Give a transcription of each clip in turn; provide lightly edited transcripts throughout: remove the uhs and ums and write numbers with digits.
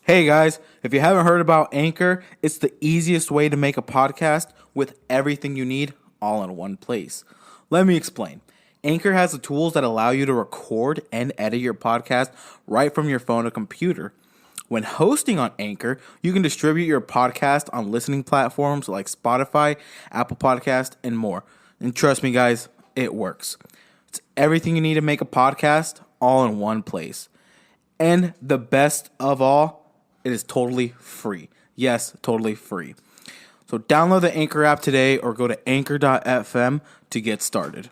Hey guys, if you haven't heard about Anchor, it's the easiest way to make a podcast with everything you need all in one place. Let me explain. Anchor has the tools that allow you to record and edit your podcast right from your phone or computer. When hosting on Anchor, you can distribute your podcast on listening platforms like Spotify, Apple Podcast, and more. And trust me guys, it works. It's everything you need to make a podcast all in one place. And the best of all, it is totally free. Yes, totally free. So download the Anchor app today or go to anchor.fm to get started.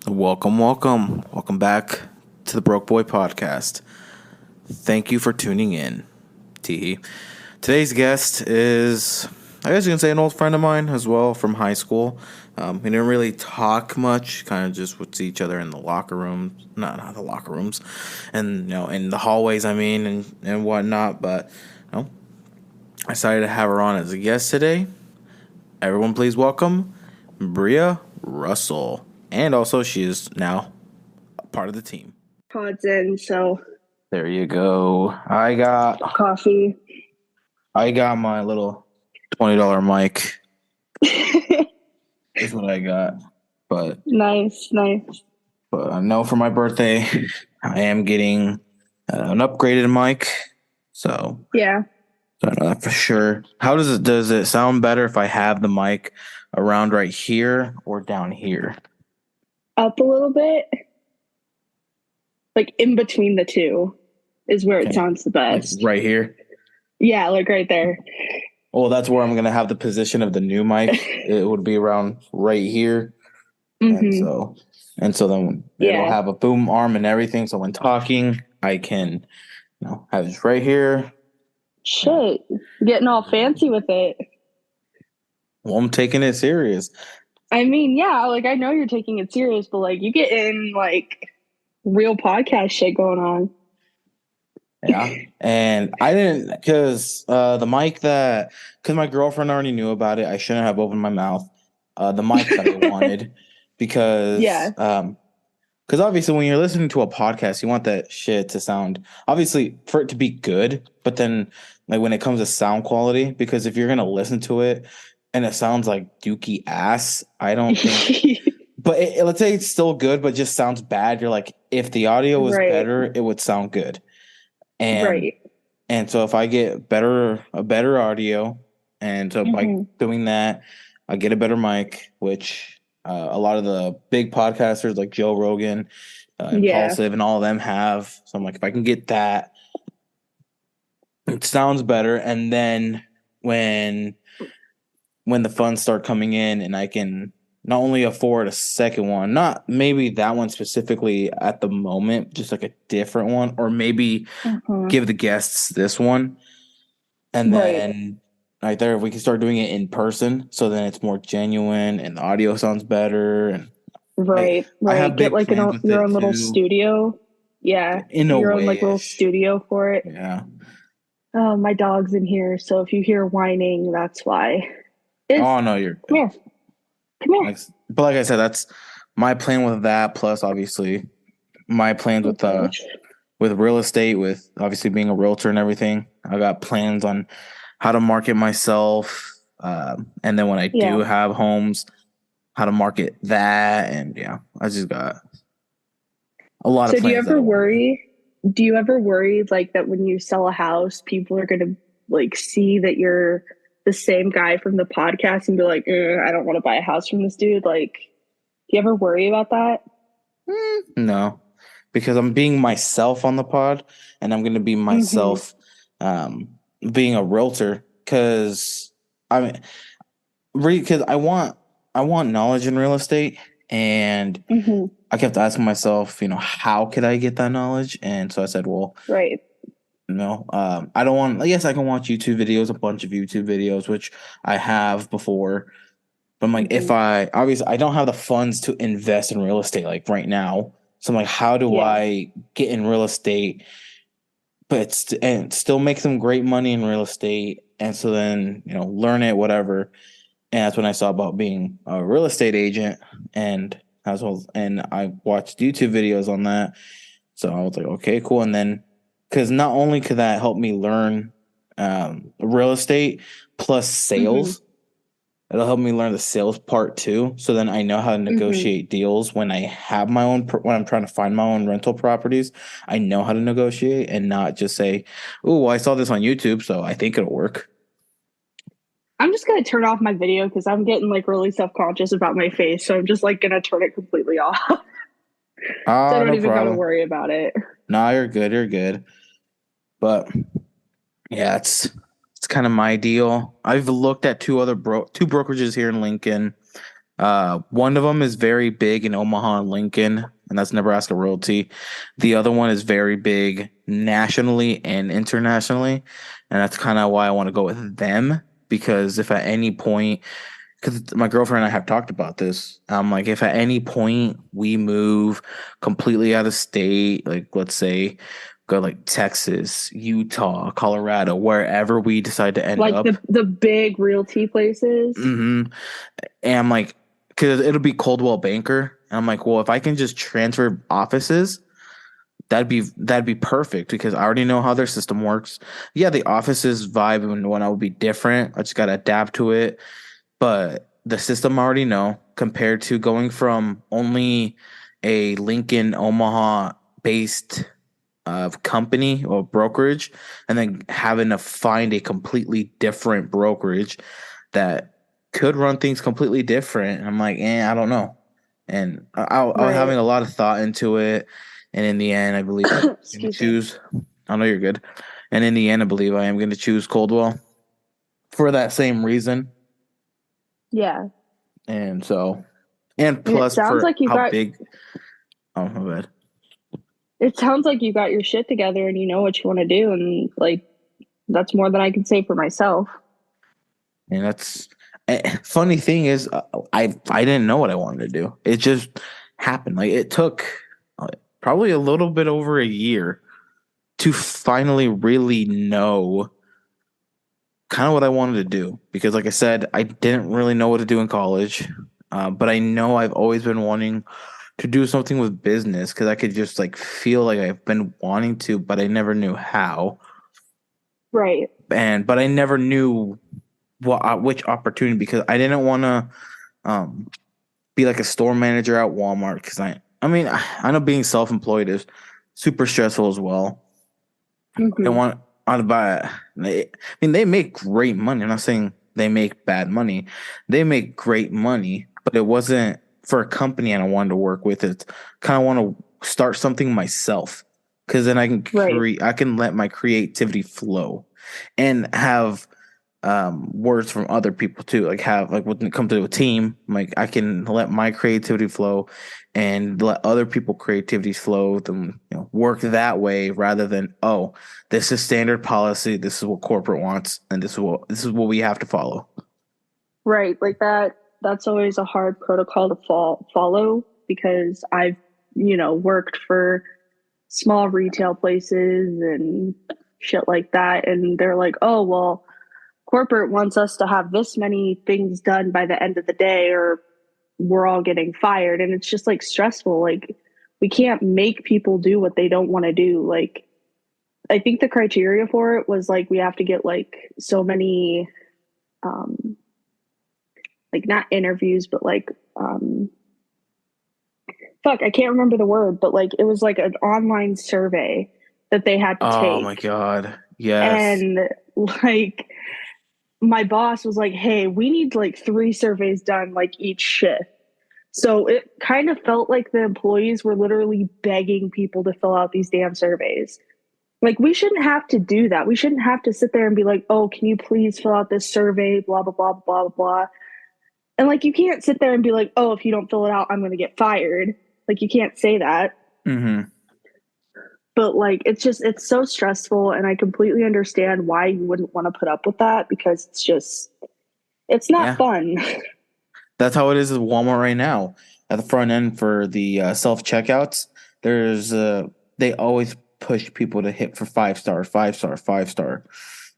Welcome back to the Broke Boy Podcast. Thank you for tuning in. Teehee. Today's guest is, I guess you can say, an old friend of mine as well from high school. We didn't really talk much, kind of just would see each other in the locker rooms, not the locker rooms, and in the hallways, and whatnot. But I decided to have her on as a guest today. Everyone, please welcome Brea Russell, and also she is now a part of the team. Pods in, so There you go. I got coffee. my little $20 mic. Is what I got. But Nice. But I know for my birthday, I am getting an upgraded mic. So Yeah. I know that for sure. How does it sound better if I have the mic around right here or down here? Up a little bit. Like in between the two is where it sounds the best. Like right here? Yeah, like right there. Well, that's where I'm going to have the position of the new mic. It would be around right here. Mm-hmm. And so then it'll have a boom arm and everything. So when talking, I can have this right here. Shit. Getting all fancy with it. Well, I'm taking it serious. I mean, yeah, like I know you're taking it serious, but like you get in like real podcast shit going on. Yeah. And I didn't, because the mic because my girlfriend already knew about it. I shouldn't have opened my mouth. The mic that I wanted, because obviously when you're listening to a podcast, you want that shit to sound, obviously for it to be good, but then like when it comes to sound quality, because if you're going to listen to it and it sounds like dookie ass, I don't think, but let's say it's still good, but just sounds bad. You're like, if the audio was better, it would sound good. And so if I get a better audio, and so by doing that, I get a better mic, which a lot of the big podcasters like Joe Rogan, Impulsive, and all of them have. So I'm like, if I can get that, it sounds better. And then when the funds start coming in, and I can not only afford a second one, not maybe that one specifically at the moment, just like a different one, or maybe give the guests this one. And then right there, we can start doing it in person. So then it's more genuine and the audio sounds better. And I have get like your own little studio. Yeah. In your own like little studio for it. Yeah. Oh, my dog's in here. So if you hear whining, that's why. Oh no, you're come here. But like I said, that's my plan with that. Plus, obviously, my plans with real estate, with obviously being a realtor and everything. I got plans on how to market myself, and then when I do have homes, how to market that, and I just got a lot of plans. So do you ever worry? Do you ever worry like that when you sell a house, people are gonna like see that you're the same guy from the podcast and be like, I don't want to buy a house from this dude? Like, do you ever worry about that? No, because I'm being myself on the pod, and I'm going to be myself being a realtor, because I want knowledge in real estate, and I kept asking myself, how could I get that knowledge? And so I said, well, I don't want. Yes, I can watch YouTube videos, a bunch of YouTube videos, which I have before. But I'm like, if I don't have the funds to invest in real estate like right now. So I'm like, how do I get in real estate, but still make some great money in real estate? And so then learn it, whatever. And that's when I saw about being a real estate agent, and I watched YouTube videos on that. So I was like, okay, cool. And then, because not only could that help me learn real estate plus Mm-hmm. sales, it'll help me learn the sales part too. So then I know how to Mm-hmm. negotiate deals when I have my own, when I'm trying to find my own rental properties. I know how to negotiate and not just say, oh, well, I saw this on YouTube, so I think it'll work. I'm just gonna turn off my video because I'm getting like really self-conscious about my face. So I'm just like gonna turn it completely off. So I Ah, don't no even gotta problem. worry about it. Nah, you're good. You're good. But yeah, it's kind of my deal. I've looked at two brokerages here in Lincoln. One of them is very big in Omaha and Lincoln, and that's Nebraska Realty. The other one is very big nationally and internationally, and that's kind of why I want to go with them because if at any point, because my girlfriend and I have talked about this, I'm like, if at any point we move completely out of state, like let's say go like Texas, Utah, Colorado, wherever we decide to end Like up. the big realty places. hmm And I'm like, because it'll be Coldwell Banker. And I'm like, well, if I can just transfer offices, that'd be perfect because I already know how their system works. Yeah, the offices vibe and whatnot would be different. I just gotta adapt to it. But the system I already know compared to going from only a Lincoln, Omaha based company or brokerage and then having to find a completely different brokerage that could run things completely different. I'm like, I don't know. And I was Right. having a lot of thought into it. And in the end, I believe I'm going to Excuse me. choose. I know you're good. And in the end, I believe I am going to choose Coldwell for that same reason. Yeah. And so, and And it plus sounds for like you how got big. Oh, my bad. it sounds like you got your shit together and you know what you want to do, and like that's more than I can say for myself. And that's funny thing is, I didn't know what I wanted to do. It just happened. Like it took probably a little bit over a year to finally really know kind of what I wanted to do. Because, like I said, I didn't really know what to do in college, but I know I've always been wanting to do something with business because I could just like feel like I've been wanting to, but I never knew how. Right. But I never knew which opportunity because I didn't want to um be like a store manager at Walmart because I mean I know being self-employed is super stressful as well. I Mm-hmm. want to buy I mean they make great money. I'm not saying they make bad money. They make great money, but it wasn't for a company I wanted to work with. It's kind of want to start something myself because then Right. I can let my creativity flow and have words from other people too. Like have like when it comes to a team, like I can let my creativity flow and let other people creativity flow them, work that way rather than this is standard policy, this is what corporate wants, and this is what we have to follow. Right. Like that's always a hard protocol to follow because I've, worked for small retail places and shit like that, and they're like, "Oh, well, corporate wants us to have this many things done by the end of the day or we're all getting fired." And it's just like stressful. Like we can't make people do what they don't want to do. Like I think the criteria for it was like we have to get like so many um like not interviews but like fuck, I can't remember the word, but like it was like an online survey that they had to Oh my take. god. Yes. And like my boss was like, "Hey, we need like 3 surveys done like each shift." So it kind of felt like the employees were literally begging people to fill out these damn surveys. Like we shouldn't have to do that. We shouldn't have to sit there and be like, "Oh, can you please fill out this survey, blah blah blah blah blah." And like you can't sit there and be like, "Oh, if you don't fill it out, I'm going to get fired." Like you can't say that. Mm-hmm. But like it's so stressful, and I completely understand why you wouldn't want to put up with that because it's not Yeah. fun. That's how it is at Walmart right now. At the front end for the self checkouts, there's they always push people to hit for 5 star, 5 star, 5 star.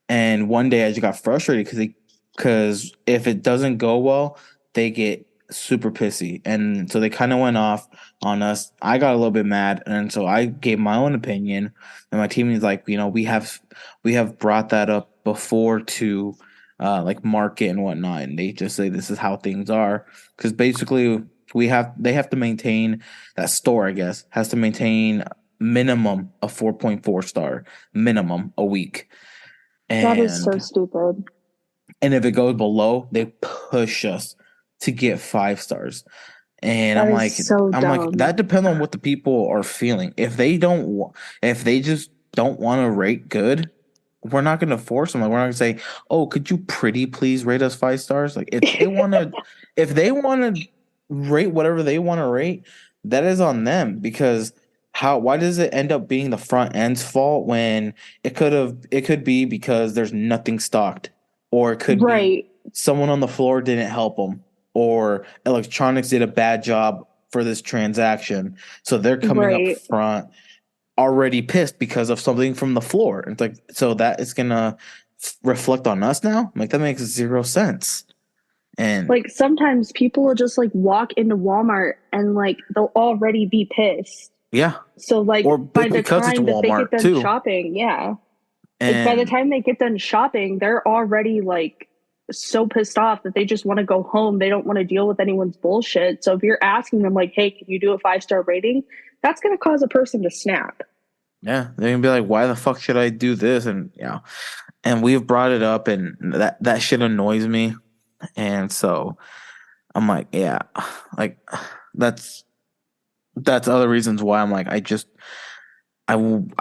And one day I just got frustrated because they because if it doesn't go well, they get super pissy, and so they kind of went off on us. I got a little bit mad, and so I gave my own opinion, and my team is like, we have brought that up before to like market and whatnot, and they just say this is how things are because basically they have to maintain that store, I guess, has to maintain minimum a 4.4 star minimum a week. That is so And stupid. if it goes below, they push us to get 5 stars. And That is so I'm like, that dumb. depends on what the people are feeling. If they just don't want to rate good, we're not going to force them. Like, we're not going to say, "Oh, could you pretty please rate us 5 stars?" Like, if they want to rate whatever they want to rate, that is on them because why does it end up being the front end's fault when it could be because there's nothing stocked, or it could be Right, someone on the floor didn't help them, or electronics did a bad job for this transaction, so they're coming up right. front already pissed because of something from the floor. It's like, so that is gonna reflect on us now. Like, that makes zero sense. And Like sometimes people will just like walk into Walmart and like they'll already be pissed. yeah, So like or by the because it's time that they get Walmart done too. shopping, yeah. Like by the And time they get done shopping, they're already like so pissed off that they just want to go home. They don't want to deal with anyone's bullshit. So if you're asking them like, "Hey, can you do a 5-star rating?" That's going to cause a person to snap. yeah, they're gonna be like, why the fuck should I do this? And and we've brought it up, and that shit annoys me. And so I'm like, yeah, like that's other reasons why I'm like, I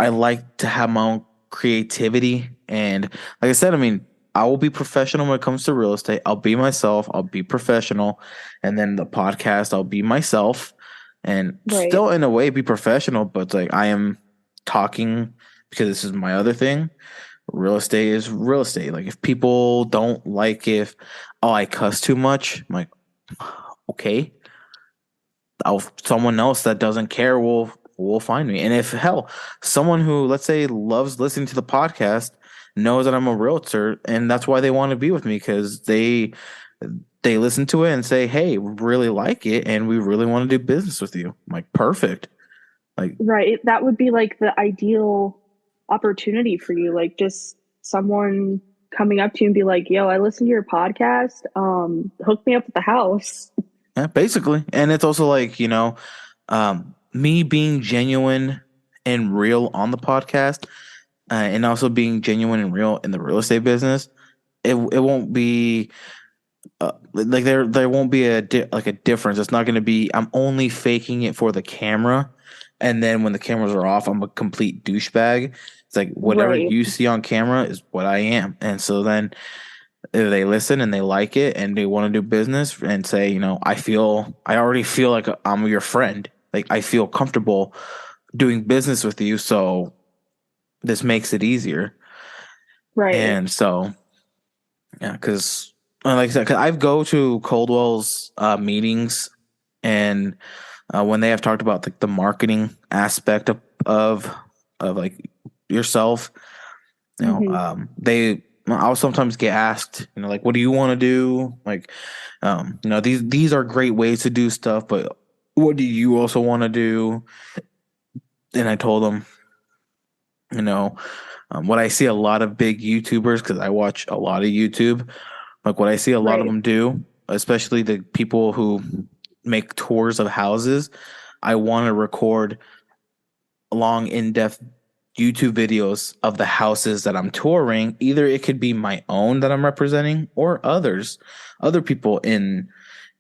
like to have my own creativity. And like I said, I mean, I will be professional when it comes to real estate. I'll be myself, I'll be professional. And then the podcast, I'll be myself and Right. still in a way be professional, but like I am talking because this is my other thing. Real estate is real estate. Like, if people don't like if I cuss too much, I'm like, okay, someone else that doesn't care will find me. And if hell, someone who, let's say, loves listening to the podcast knows that I'm a realtor, and that's why they want to be with me because they listen to it and say, "Hey, we really like it, and we really want to do business with you." I'm like, perfect. Like, Right. That would be like the ideal opportunity for you. Like just someone coming up to you and be like, "Yo, I listened to your podcast. Hook me up at the house." yeah, basically. And it's also like, me being genuine and real on the podcast, and also being genuine and real in the real estate business. It won't be like there won't be like a difference. It's not going to be I'm only faking it for the camera, and then when the cameras are off, I'm a complete douchebag. It's like whatever Right. you see on camera is what I am, and so then if they listen and they like it and they want to do business and say, I already feel like I'm your friend. Like, I feel comfortable doing business with you, so this makes it easier. Right. And so, yeah, because like I said, 'cause I go to Coldwell's meetings, and when they have talked about the marketing aspect of like yourself, Hmm. I'll sometimes get asked, like, what do you want to do? Like, these are great ways to do stuff, but what do you also want to do? And I told them, you know, what I see a lot of big YouTubers, because I watch a lot of YouTube, like what I see a lot of Right. them do, especially the people who make tours of houses. I want to record long, in-depth YouTube videos of the houses that I'm touring. Either it could be my own that I'm representing, or other people in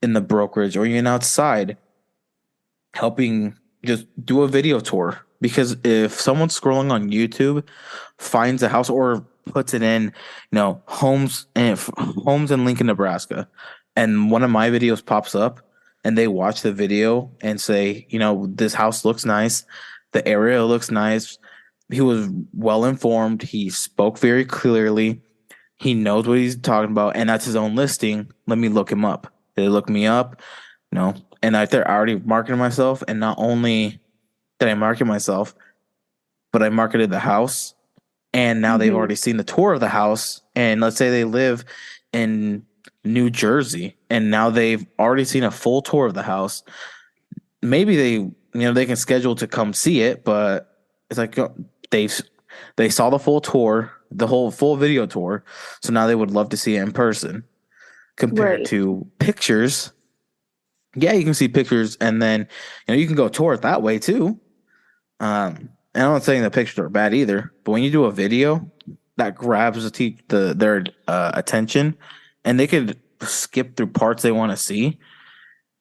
the brokerage, or even outside helping just do a video tour. Because if someone scrolling on YouTube finds a house or puts it in, homes in Lincoln, Nebraska, and one of my videos pops up, and they watch the video and say, this house looks nice, the area looks nice. He was well informed. He spoke very clearly. He knows what he's talking about, and that's his own listing. Let me look him up. They look me up, you know, and they're already marketing myself. And not only did I market myself, but I marketed the house, and now they've Hmm. already seen the tour of the house. And let's say they live in New Jersey, and now they've already seen a full tour of the house. Maybe they can schedule to come see it, but it's like they they saw the full tour, the whole full video tour, so now they would love to see it in person. Compared Right. to pictures, yeah, you can see pictures, and then you can go tour it that way too. And I'm not saying the pictures are bad either, but when you do a video that grabs their attention, and they could skip through parts they want to see,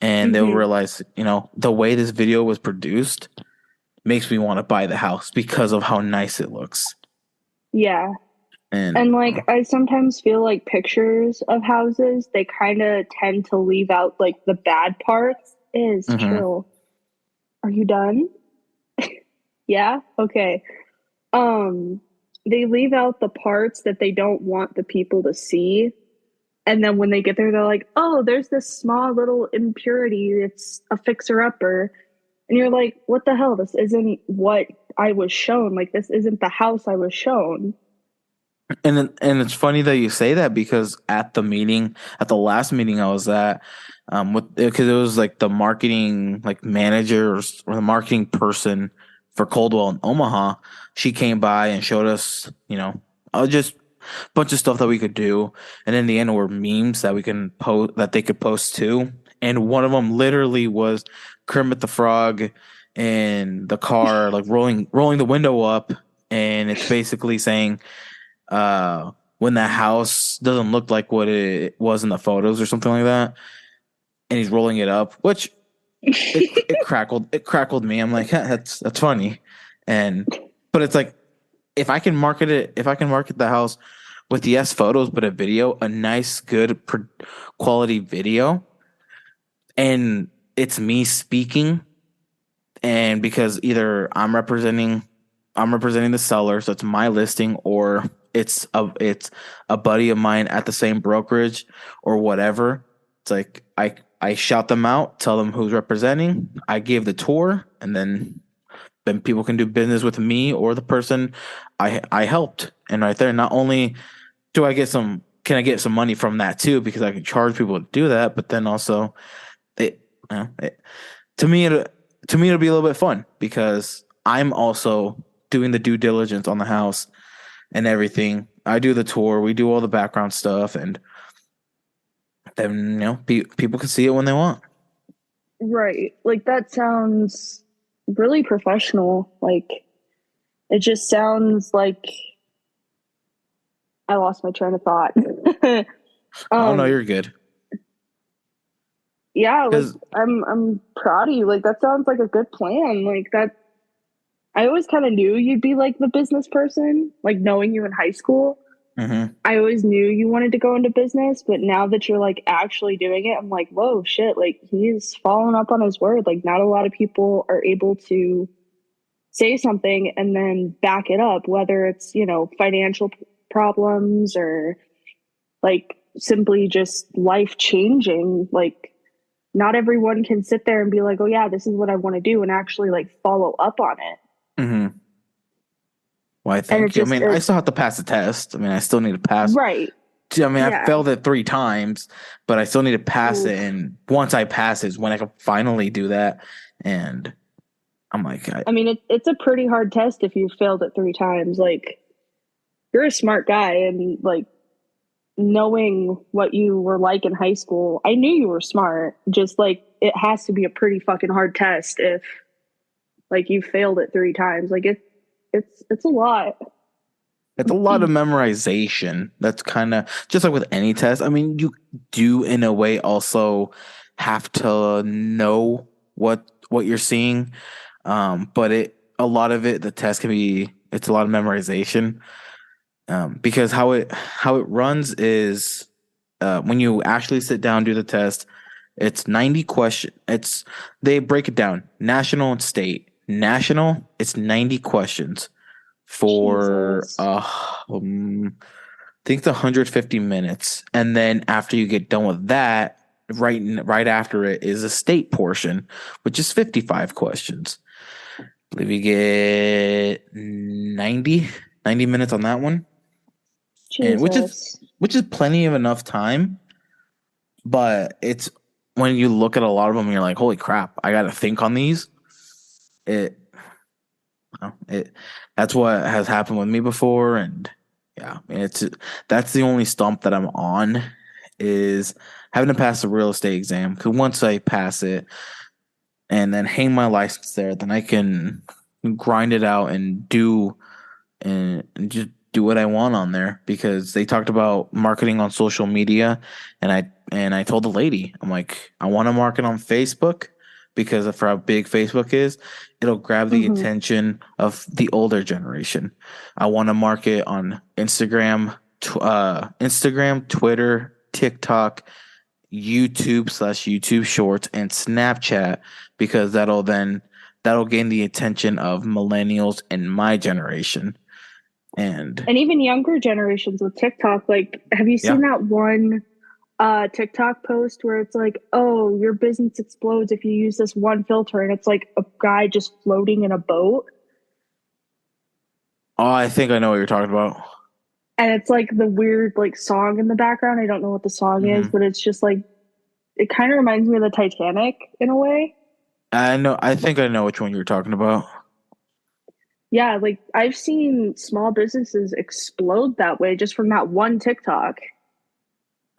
and they'll Hmm. realize, the way this video was produced makes me want to buy the house because of how nice it looks. Yeah. And And like I sometimes feel like pictures of houses, they kind of tend to leave out like the bad parts. Is mhm. chill. Are you done? Yeah? Okay. Um they leave out the parts that they don't want the people to see. And then when they get there, they're like, oh, there's this small little impurity. It's a fixer upper. And you're like, what the hell? This isn't what I was shown. Like, this isn't the house I was shown. And it's funny that you say that because at the last meeting I was at, because it was like the marketing like manager or the marketing person for Coldwell in Omaha. She came by and showed us, just a bunch of stuff that we could do, and in the end were memes that we can post that they could post too. And one of them literally was Kermit the Frog in the car, like rolling the window up, and it's basically saying when the house doesn't look like what it was in the photos or something like that, and he's rolling it up, which it crackled me. I'm like, that's funny, and but it's like if I can market the house with yes photos but a video, a nice good quality video, and it's me speaking, and because either I'm representing the seller, so it's my listing, or it's a buddy of mine at the same brokerage or whatever. It's like I shout them out, tell them who's representing. I give the tour, and then people can do business with me or the person I helped. And right there, not only can I get some money from that too because I can charge people to do that, but then also it, it to me it to me it'll be a little bit fun because I'm also doing the due diligence on the house and everything. I do the tour, we do all the background stuff, and then people can see it when they want. Right. Like, that sounds really professional. Like, it just sounds like I lost my train of thought. Oh no, um, you're good. yeah, like Because I'm proud of you. Like, that sounds like a good plan. Like, that I always kind of knew you'd be like the business person, like knowing you in high school. I always knew you wanted to go into business, but now that you're like actually doing it, I'm like, whoa, shit, like he's following up on his word. Like, not a lot of people are able to say something and then back it up, whether it's, financial problems or like simply just life changing. Like, not everyone can sit there and be like, oh, yeah, this is what I want to do and actually like follow up on it. mm-hmm. Well, I And it thank you. I just, mean, I still have to pass the test. I mean, I still need to pass. right. I mean, I Yeah. failed it 3 times, but I still need to pass it. Oof. And once I pass is when I can finally do that. And I'm like, I mean, it's a pretty hard test if you failed it 3 times. Like, you're a smart guy, and like knowing what you were like in high school, I knew you were smart. Just like it has to be a pretty fucking hard test if like you failed it 3 times. Like it's a lot. it's a lot of memorization. That's kind of just like with any test. I mean, you do in a way also have to know what you're seeing. But a lot of it, the test it's a lot of memorization. Because how it runs is when you actually sit down do the test, it's 90 question. They break it down national and state. National, it's 90 questions for Jesus. I think it's 150 minutes, and then after you get done with that, right after it is a state portion, which is 55 questions. I believe you get 90 minutes on that one, and which is Jesus. which is plenty of enough time. But it's when you look at a lot of them, you're like, holy crap, I got to think on these. It, it, that's what has happened with me before, and yeah, it's that's the only stump that I'm on is having to pass the real estate exam. Because once I pass it and then hang my license there, then I can grind it out and do and just do what I want on there because they talked about marketing on social media and I told the lady, I'm like, I want to market on Facebook because of how big Facebook is, it'll grab the Mm-hmm. attention of the older generation. I want to market on Instagram, Twitter, TikTok, YouTube/YouTube Shorts, and Snapchat because that'll gain the attention of millennials in my generation. And And even younger generations with TikTok, like, have you yeah. seen that one TikTok post where it's like, oh, your business explodes if you use this one filter, and it's like a guy just floating in a boat, Oh, I think I know what you're talking about. and it's like the weird like song in the background. I don't know what the song is, Hmm. but it's just like it kind of reminds me of the Titanic in a way. I know. I think I know which one you're talking about. Yeah, like I've seen small businesses explode that way just from that one TikTok.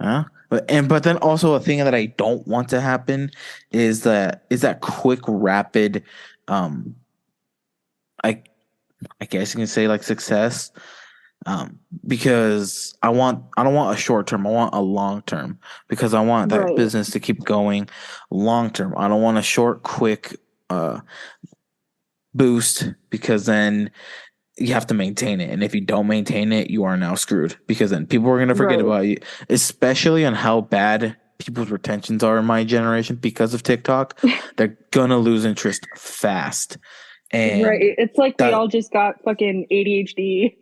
Huh? But then also a thing that I don't want to happen is that quick rapid um I I guess you can say like success because I don't want a short term, I want a long term because I want that Right, business to keep going long term. I don't want a short quick uh boost because then you have to maintain it. And if you don't maintain it, you are now screwed because then people are going to forget right, about you, especially on how bad people's retentions are in my generation because of TikTok. They're going to lose interest fast. right. And It's like we that, all just got fucking ADHD.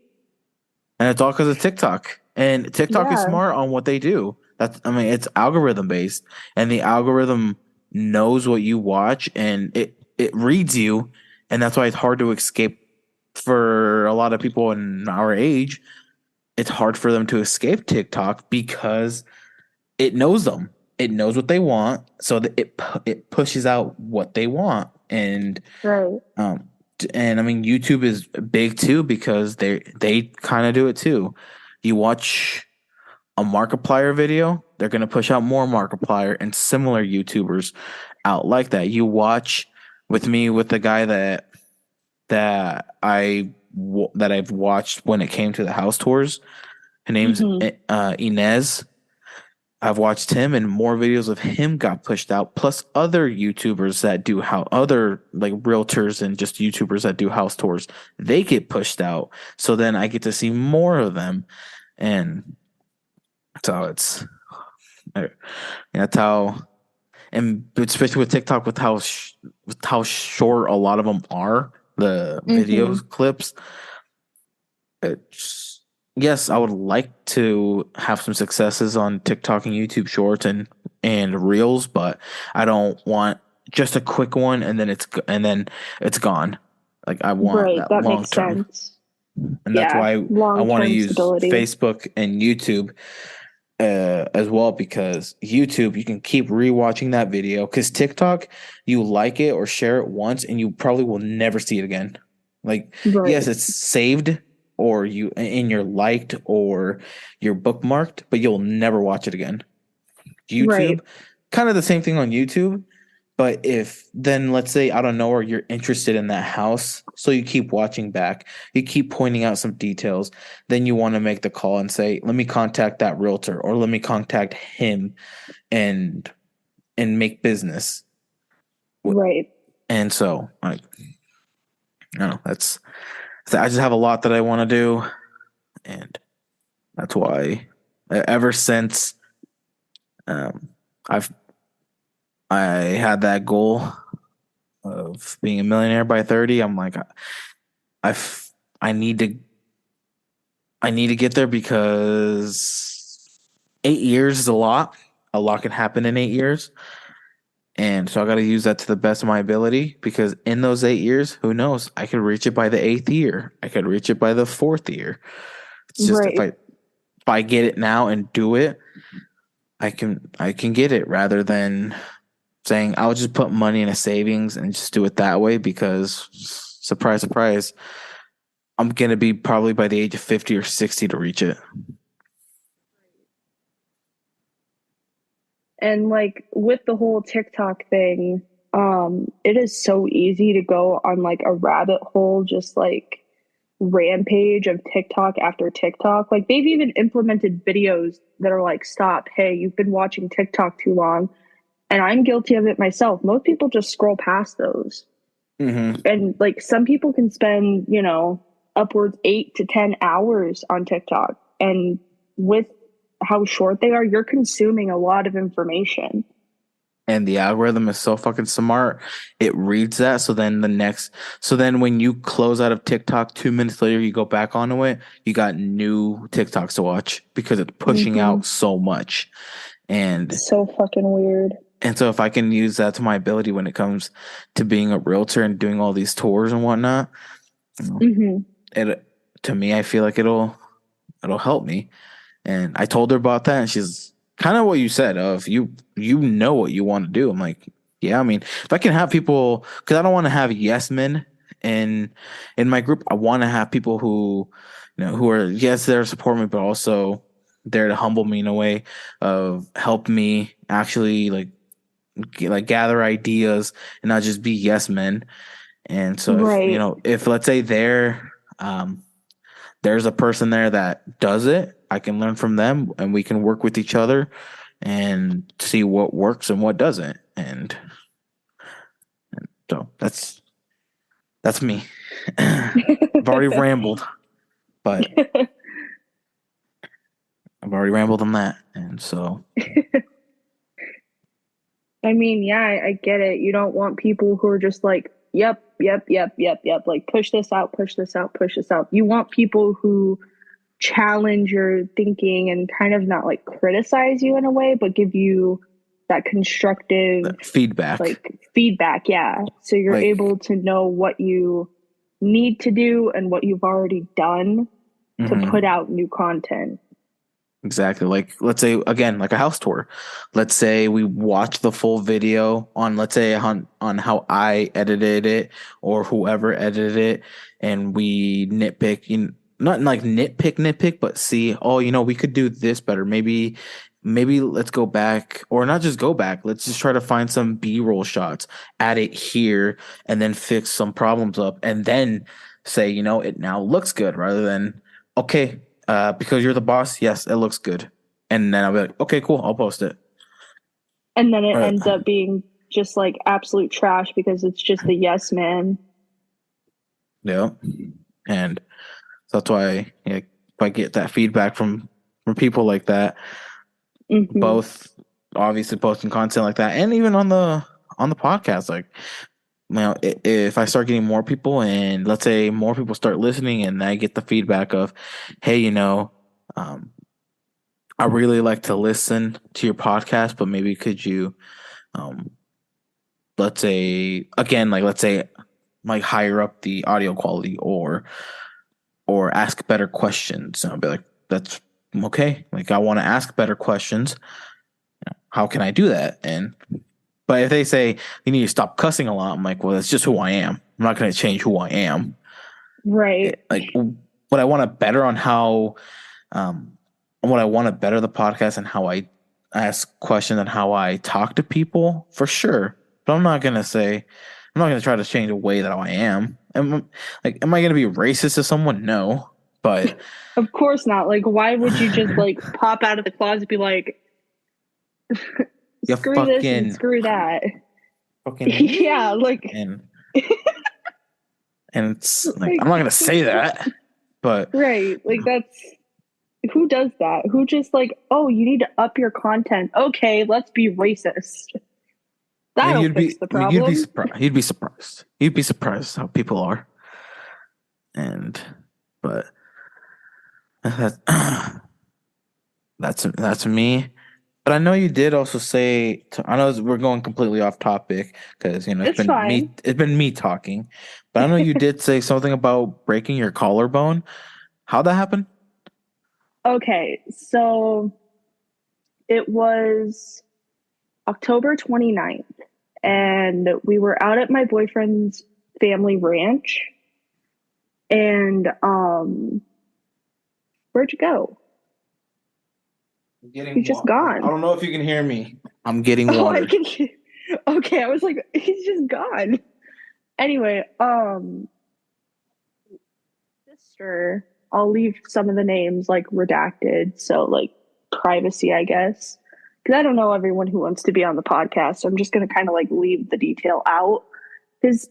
and it's all because of TikTok. And TikTok is Yeah, smart on what they do. I mean, it's algorithm based, and the algorithm knows what you watch, and it reads you, and that's why it's hard to escape for a lot of people in our age. It's hard for them to escape TikTok because it knows them. It knows what they want, so that it pushes out what they want, right, um and I mean YouTube is big too because they kind of do it too. You watch a Markiplier video, they're gonna push out more Markiplier and similar YouTubers out like that. You watch with me with the guy that I've watched when it came to the house tours. Her name's hmm, Inez. I've watched him, and more videos of him got pushed out. Plus, other YouTubers that do how other like realtors and just YouTubers that do house tours, they get pushed out. So then I get to see more of them, and so that's how. And especially with TikTok, with how short a lot of them are, the hmm, videos clips. It's, yes, I would like to have some successes on TikTok and YouTube Shorts and Reels, but I don't want just a quick one and then it's gone. Like I want right. that That long makes term, sense. and that's Yeah, why I long want to term use stability. Facebook and YouTube as well because YouTube you can keep rewatching that video because TikTok you like it or share it once and you probably will never see it again. Like yes, Right, it's saved or you in your liked or your bookmarked, but you'll never watch it again. right, YouTube, kind of the same thing on YouTube, but if then let's say out of nowhere you're interested in that house, so you keep watching back, you keep pointing out some details, then you want to make the call and say, "Let me contact that realtor or let me contact him and make business." right. And so, like, I don't know, that's I just have a lot that I want to do, and that's why ever since um, I've I had that goal of being a millionaire by 30, I'm like, I've I need to I need to get there because 8 years is a lot. A lot can happen in 8 years. And so I got to use that to the best of my ability because in those 8 years, who knows? I could reach it by the eighth year. I could reach it by the fourth year. It's just if Right. I if I get it now and do it, I can get it rather than saying I'll just put money in a savings and just do it that way because surprise, surprise, I'm gonna be probably by the age of 50 or 60 to reach it. And like with the whole TikTok thing, it is so easy to go on like a rabbit hole, just like rampage of TikTok after TikTok. Like they've even implemented videos that are like, stop, hey, you've been watching TikTok too long. And I'm guilty of it myself. Most people just scroll past those. Mm-hmm. And like some people can spend, upwards 8 to 10 hours on TikTok. And with how short they are, you're consuming a lot of information. And the algorithm is so fucking smart. It reads that. So then when you close out of TikTok 2 minutes later, you go back onto it, you got new TikToks to watch because it's pushing Mm-hmm. out so much. And So fucking weird. and so if I can use that to my ability when it comes to being a realtor and doing all these tours and whatnot, Mm-hmm. it to me, I feel like it'll help me. And I told her about that, and she's kind of what you said of you know what you want to do. I'm like, yeah, I mean, if I can have people, because I don't want to have yes men in my group. I want to have people who who are yes there to support me, but also there to humble me in a way of help me actually like gather ideas and not just be yes men. And so if Right. if let's say um there's a person there that does it, I can learn from them and we can work with each other and see what works and what doesn't. And so that's me. I've already rambled, but I've already rambled on that. And so I mean, yeah, I get it. You don't want people who are just like, yep, yep, yep, yep, yep, like push this out, push this out, push this out. You want people who challenge your thinking and kind of not like criticize you in a way, but give you that constructive feedback, like feedback. Yeah. So you're like able to know what you need to do and what you've already done to put mhm. out new content. Exactly. Like, let's say again, like a house tour. Let's say we watch the full video on, let's say on how I edited it or whoever edited it, and we nitpick. Not like nitpick, but see, oh, we could do this better. Maybe let's go back, or not just go back. Let's just try to find some B-roll shots, add it here, and then fix some problems up, and then say, it now looks good, rather than okay because you're the boss, yes, it looks good. And then I'll be like, okay, cool, I'll post it. And then it Right. ends up being just like absolute trash because it's just a yes man. Yeah. And so that's why if I get that feedback from people like that, Mm-hmm. both obviously posting content like that and even on the podcast, like if I start getting more people and let's say more people start listening and I get the feedback of, hey, um, I really like to listen to your podcast, but maybe could you um let's say again, like let's say like higher up the audio quality or ask better questions. And I'll be like, that's okay. Like I want to ask better questions. How can I do that? And but if they say you need to stop cussing a lot, I'm like, well, that's just who I am. I'm not going to change who I am. Right. Like what I want to better on how um what I want to better the podcast and how I ask questions and how I talk to people for sure. But I'm not gonna try to change the way that I am. Am I gonna be racist to someone? No. But Of course not. Like, why would you just like pop out of the closet and be like, you screw this and fucking screw that? Yeah, fucking like, and it's like I'm like not gonna say that, but right. Like that's who does that? Who just like, oh, you need to up your content. Okay, let's be racist. and That'll fix the you'd be problem. surprised. You'd be surprised how people are. And but that's that's me. But I know you did also say. I know we're going completely off topic because It's fine. it's been me talking. But I know you did say something about breaking your collarbone. How'd that happen? Okay, so it was October 29th, and we were out at my boyfriend's family ranch. And where'd you go? I'm He's getting just water. I gone. don't know if you can hear me. I'm getting Oh, I water. can. Okay, I was like, he's just gone. Anyway, sister, I'll leave some of the names like redacted, so like privacy, I guess. Because I don't know everyone who wants to be on the podcast. So I'm just gonna kind of like leave the detail out. His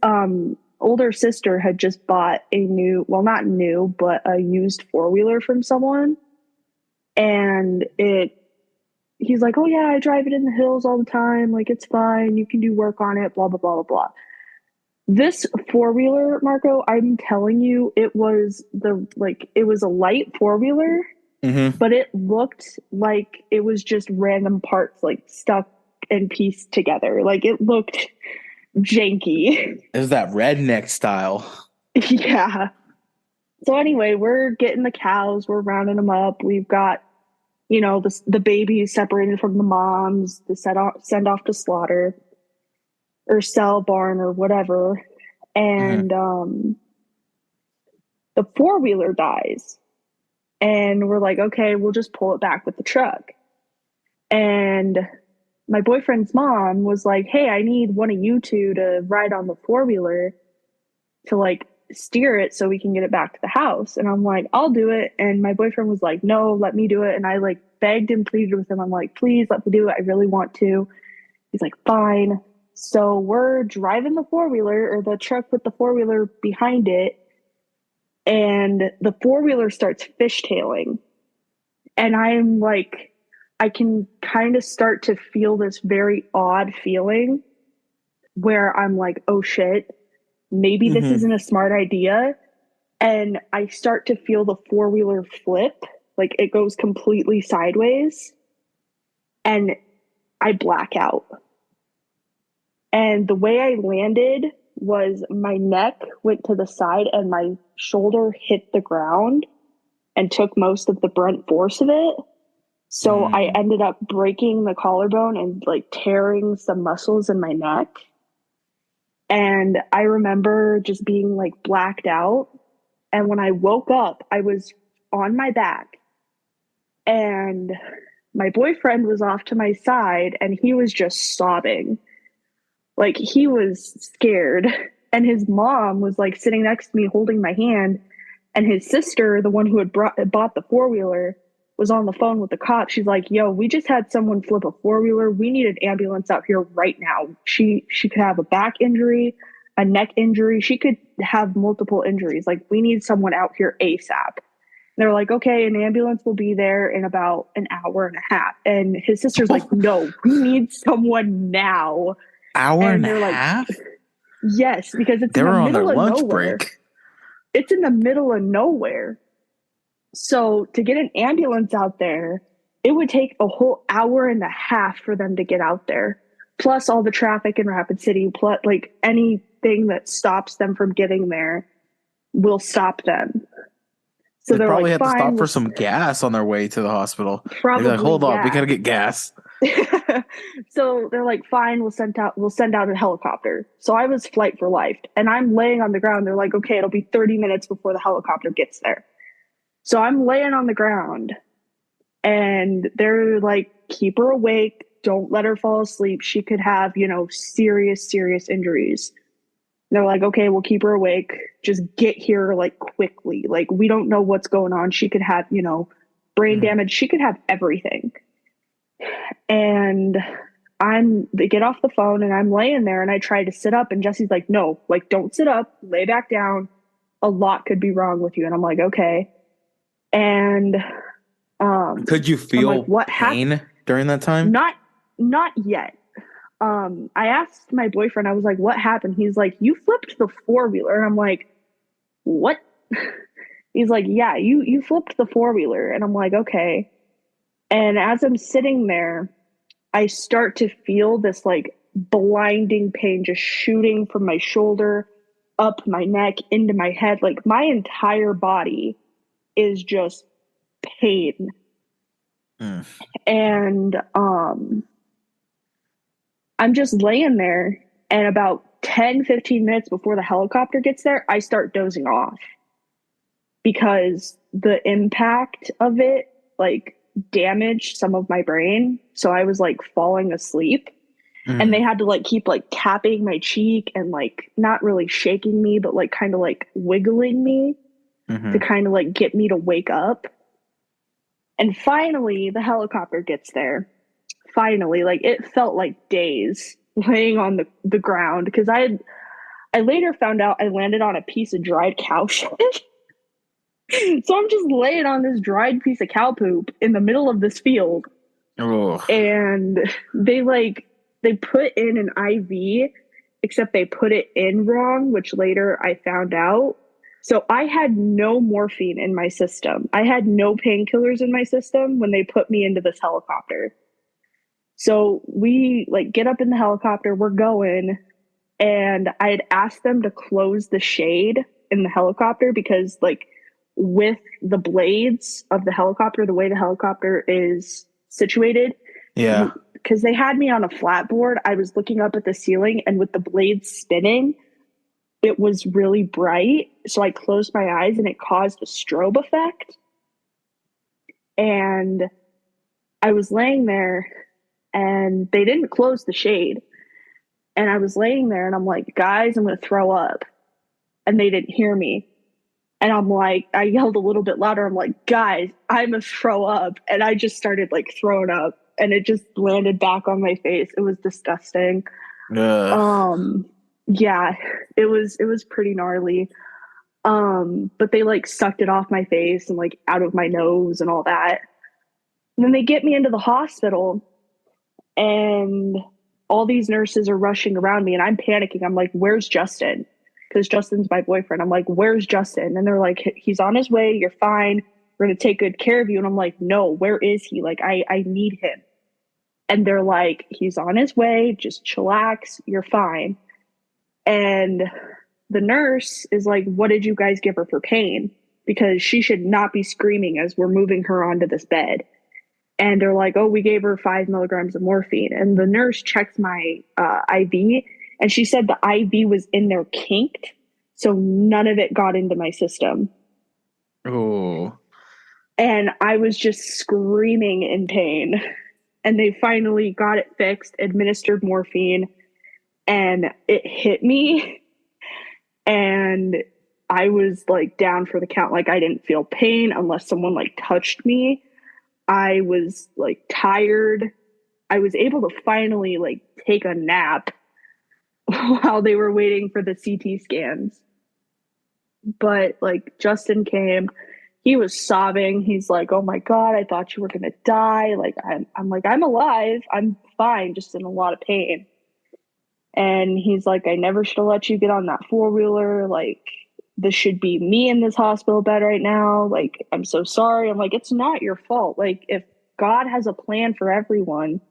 older sister had just bought a new, well, not new, but a used four-wheeler from someone. And he's like, oh yeah, I drive it in the hills all the time. Like it's fine. You can do work on it, blah, blah, blah, blah, blah. This four-wheeler, Marco, I'm telling you, it was a light four-wheeler, Mm-hmm. but it looked like it was just random parts like stuck and pieced together. Like it looked janky. Is that redneck style? Yeah. So anyway, we're getting the cows, we're rounding them up. We've got, the babies separated from the moms to send off to slaughter or sell barn or whatever. Mm-hmm. And the four-wheeler dies. And we're like, okay, we'll just pull it back with the truck. And my boyfriend's mom was like, hey, I need one of you two to ride on the four-wheeler to like steer it so we can get it back to the house. And I'm like, I'll do it. And my boyfriend was like, no, let me do it. And I like begged and pleaded with him. I'm like, please let me do it. I really want to. He's like, fine. So we're driving the four-wheeler or the truck with the four-wheeler behind it. And the four-wheeler starts fishtailing. And I'm like, I can kind of start to feel this very odd feeling where I'm like, oh shit, maybe this Mm-hmm. isn't a smart idea. And I start to feel the four-wheeler flip, like it goes completely sideways, and I black out. And the way I landed was my neck went to the side and my shoulder hit the ground and took most of the brunt force of it. So I Mm. ended up breaking the collarbone and like tearing some muscles in my neck. And I remember just being like blacked out. And when I woke up, I was on my back and my boyfriend was off to my side and he was just sobbing. Like he was scared. And his mom was like sitting next to me holding my hand. And his sister, the one who had bought the four wheeler, was on the phone with the cop. She's like, yo, we just had someone flip a four wheeler. We need an ambulance out here right now. She could have a back injury, a neck injury. She could have multiple injuries. Like, we need someone out here ASAP. They're like, okay, an ambulance will be there in about an hour and a half. And his sister's like, no, we need someone now. Hour And and a they're like, half? yes, because it's They in the were on their middle of lunch nowhere. break. It's in the middle of nowhere. So to get an ambulance out there, it would take a whole hour and a half for them to get out there. Plus all the traffic in Rapid City, plus like anything that stops them from getting there will stop them. So They they're probably like, had to stop fine, for we'll some gas on their way to the hospital. They'd be like, probably, hold up, we yeah. gotta get gas. So they're like, fine, we'll send out a helicopter. So I was flight for life and I'm laying on the ground. They're like, okay, it'll be 30 minutes before the helicopter gets there. So I'm laying on the ground and they're like, keep her awake. Don't let her fall asleep. She could have, serious, serious injuries. They're like, okay, we'll keep her awake. Just get here like quickly. Like, we don't know what's going on. She could have, brain Mhm. damage. She could have everything. And they get off the phone and I'm laying there and I try to sit up and Jesse's like, no, like, don't sit up, lay back down. A lot could be wrong with you. And I'm like, okay. And Could you I'm like, feel what happened? pain during that time? Not yet. I asked my boyfriend, I was like, what happened? He's like, you flipped the four-wheeler. And I'm like, what? He's like, yeah, you flipped the four-wheeler. And I'm like, okay. And as I'm sitting there, I start to feel this like blinding pain just shooting from my shoulder up my neck into my head. Like my entire body is just pain. Mm. And I'm just laying there, and about 10-15 minutes before the helicopter gets there, I start dozing off because the impact of it like damaged some of my brain. So I was like falling asleep, and they Mm. had to like keep like tapping my cheek and like not really shaking me, but like kind of like wiggling me to Mm-hmm. kind of like get me to wake up. And finally, the helicopter gets there. Finally, like it felt like days laying on the ground because I later found out I landed on a piece of dried cow shit. So I'm just laying on this dried piece of cow poop in the middle of this field, Oh. and they put in an IV, except they put it in wrong, which later I found out. So I had no morphine in my system. I had no painkillers in my system when they put me into this helicopter. So we like get up in the helicopter, we're going, and I had asked them to close the shade in the helicopter because like with the blades of the helicopter, the way the helicopter is situated, Yeah. because they had me on a flat board, I was looking up at the ceiling, and with the blades spinning, it was really bright. So I closed my eyes and it caused a strobe effect. And I was laying there and they didn't close the shade. And I was laying there and I'm like, guys, I'm going to throw up. And they didn't hear me. And I'm like, I yelled a little bit louder. I'm like, guys, I'm going to throw up. And I just started like throwing up, and it just landed back on my face. It was disgusting. Ugh. Yeah, it was pretty gnarly. But they like sucked it off my face and like out of my nose and all that. And then they get me into the hospital, and all these nurses are rushing around me, and I'm panicking. I'm like, where's Justin? Because Justin's my boyfriend. I'm like, where's Justin? And they're like, he's on his way. You're fine. We're going to take good care of you. And I'm like, no, where is he? Like, I need him. And they're like, he's on his way. Just chillax. You're fine. And the nurse is like, what did you guys give her for pain? Because she should not be screaming as we're moving her onto this bed. And they're like, oh, we gave her 5 milligrams of morphine. And the nurse checks my IV, and she said the IV was in there kinked, so none of it got into my system. Oh. And I was just screaming in pain. And they finally got it fixed, administered morphine, and it hit me. And I was like down for the count. Like I didn't feel pain unless someone like touched me. I was like tired. I was able to finally like take a nap while they were waiting for the CT scans. But like Justin came, he was sobbing. He's like, "Oh my God, I thought you were gonna die." Like I'm like, I'm alive. I'm fine, just in a lot of pain. And he's like, "I never should have let you get on that 4-wheeler. Like this should be me in this hospital bed right now. Like, I'm so sorry." I'm like, it's not your fault. Like, if God has a plan for everyone,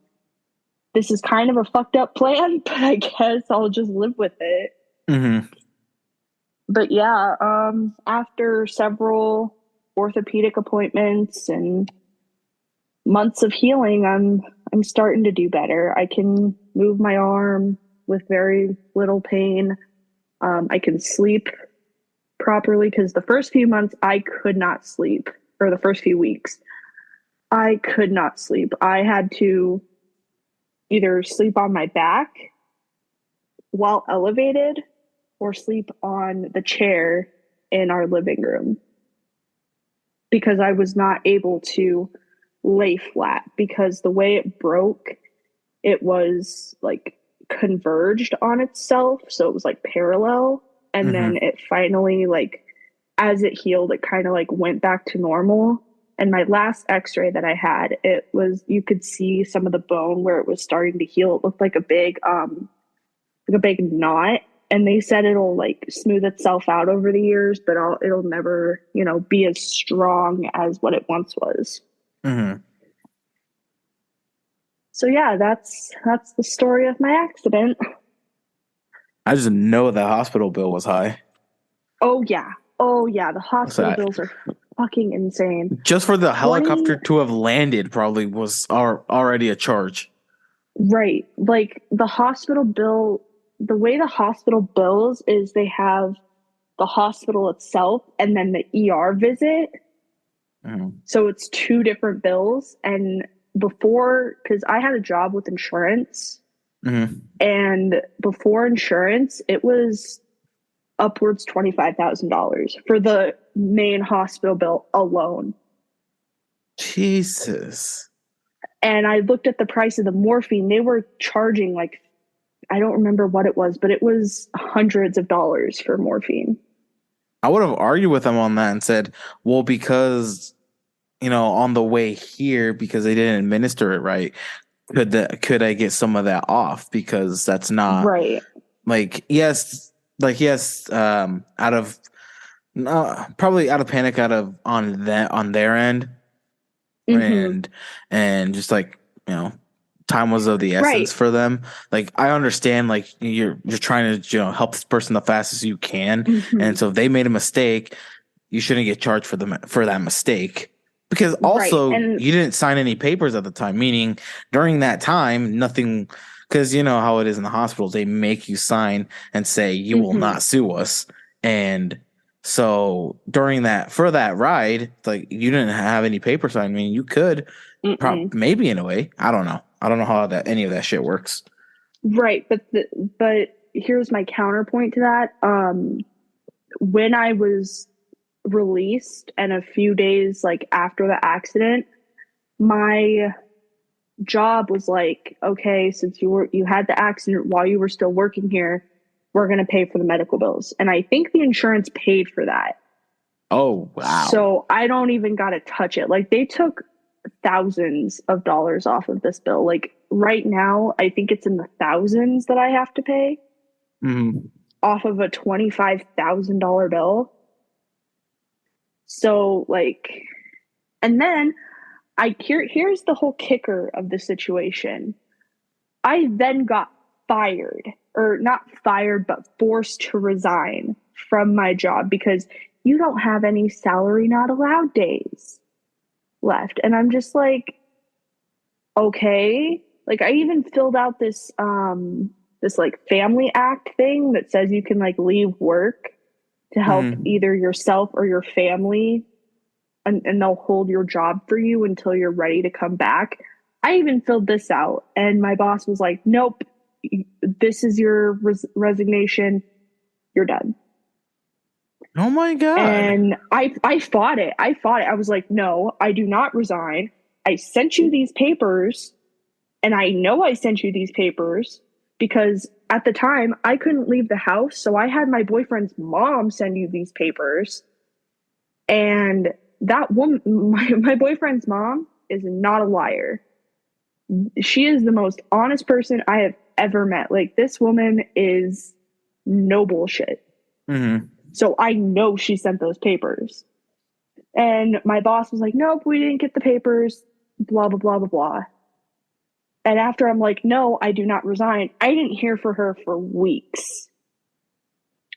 this is kind of a fucked up plan, but I guess I'll just live with it. Mm-hmm. But yeah, after several orthopedic appointments and months of healing, I'm starting to do better. I can move my arm with very little pain. I can sleep properly because the first few months I could not sleep, or the first few weeks I could not sleep. I had to either sleep on my back while elevated or sleep on the chair in our living room because I was not able to lay flat because the way it broke, it was like converged on itself. So it was like parallel. And Mm-hmm. then it finally, like, as it healed, it kind of like went back to normal. And my last x-ray that I had, it was, you could see some of the bone where it was starting to heal. It looked like a big knot. And they said it'll like smooth itself out over the years, but it'll never, be as strong as what it once was. Mm-hmm. So yeah, that's the story of my accident. I just know the hospital bill was high. Oh yeah. Oh yeah, the So hospital bills are fucking insane. Just for the 20 helicopter to have landed probably was already a charge. Right. Like the hospital bill, the way the hospital bills is they have the hospital itself and then the ER visit. Mhm. So it's two different bills. And before, because I had a job with insurance, Mhm. and before insurance, it was upwards $25,000 for the main hospital bill alone. Jesus. And I looked at the price of the morphine. They were charging like, I don't remember what it was, but it was hundreds of dollars for morphine. I would have argued with them on that and said, well, because on the way here, because they didn't administer it right, could I get some of that off? Because that's not Right. yes, out of probably out of panic, out of on their end, Mm-hmm. and just like time was of the Right. essence for them. Like I understand, like you're trying to help this person the fastest you can, Mm-hmm. and so if they made a mistake, you shouldn't get charged for that mistake. Because Right. also And you didn't sign any papers at the time, meaning during that time nothing. Because you know how it is in the hospitals, they make you sign and say you will mm-hmm. not sue us, and so during for that ride, it's like you didn't have any paper sign. I mean, you could Mm-mm. maybe in a way. I don't know. I don't know how that any of that shit works. Right. But here's my counterpoint to that. When I was released and a few days like after the accident, my job was like, okay, since you had the accident while you were still working here, we're going to pay for the medical bills. And I think the insurance paid for that. Oh wow. So I don't even got to touch it. Like they took thousands of dollars off of this bill. Like right now, I think it's in the thousands that I have to pay Mm-hmm. off of a $25,000 bill. So like, and then here's the whole kicker of the situation. I then got fired, or not fired, but forced to resign from my job because you don't have any salary not allowed days left. And I'm just like, okay. Like I even filled out this like family act thing that says you can like leave work to help Mm-hmm. either yourself or your family, and they'll hold your job for you until you're ready to come back. I even filled this out, and my boss was like, nope, this is your resignation. You're done. Oh my god. And I fought it. I fought it. I was like, no, I do not resign. I sent you these papers, and I know I sent you these papers because at the time I couldn't leave the house. So I had my boyfriend's mom send you these papers. And that woman, my boyfriend's mom, is not a liar. She is the most honest person I have ever met. Like, this woman is no bullshit. Mm-hmm. So I know she sent those papers. And my boss was like, nope, we didn't get the papers, blah, blah, blah, blah, blah. And after I'm like, no, I do not resign, I didn't hear from her for weeks.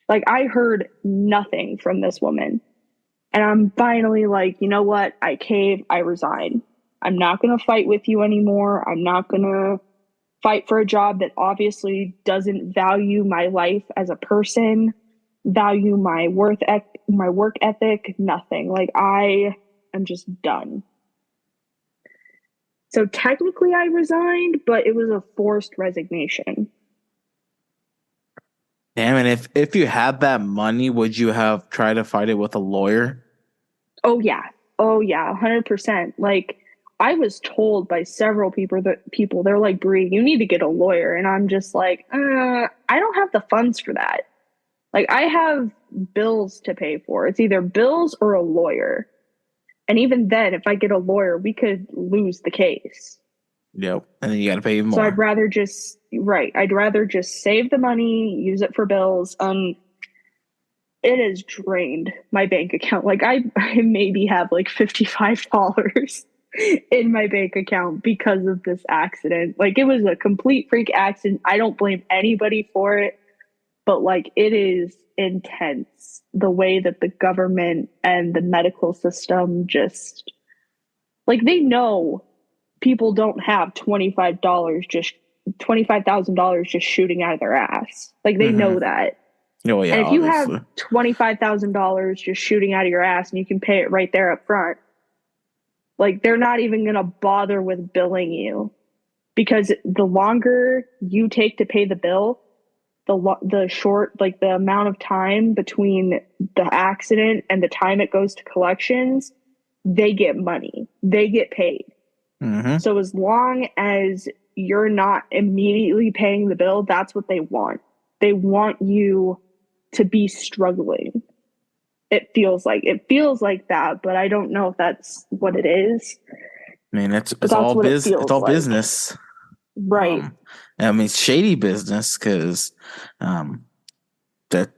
Like, I heard nothing from this woman. And I'm finally like, you know what? I cave, I resign. I'm not going to fight with you anymore. I'm not going to fight for a job that obviously doesn't value my life as a person, value my my work ethic, nothing. Like I am just done. So technically I resigned, but it was a forced resignation. Damn, and if you had that money, would you have tried to fight it with a lawyer? Oh yeah. Oh yeah, 100%. Like I was told by several people they're like, Brie, you need to get a lawyer, and I'm just like, I don't have the funds for that. Like I have bills to pay for. It's either bills or a lawyer. And even then, if I get a lawyer, we could lose the case. Yep. And then you got to pay even So more. I'd rather just save the money, use it for bills. It has drained my bank account. Like I maybe have like $55 in my bank account because of this accident. Like it was a complete freak accident. I don't blame anybody for it. but like it is intense the way that the government and the medical system just like they know people don't have $25 just $25,000 just shooting out of their ass. Like they Mm-hmm. know that. Oh yeah, And if you have obviously. $25,000 just shooting out of your ass and you can pay it right there up front, like they're not even going to bother with billing you because the longer you take to pay the bill, the short like the amount of time between the accident and the time it goes to collections, they get money. They get paid. Mm-hmm. So as long as you're not immediately paying the bill, that's what they want. They want you to be struggling. It feels like that, but I don't know if that's what it is. I mean, it's But it's that's all what it it's feels all like. business. Right. I mean, it's shady business because um, that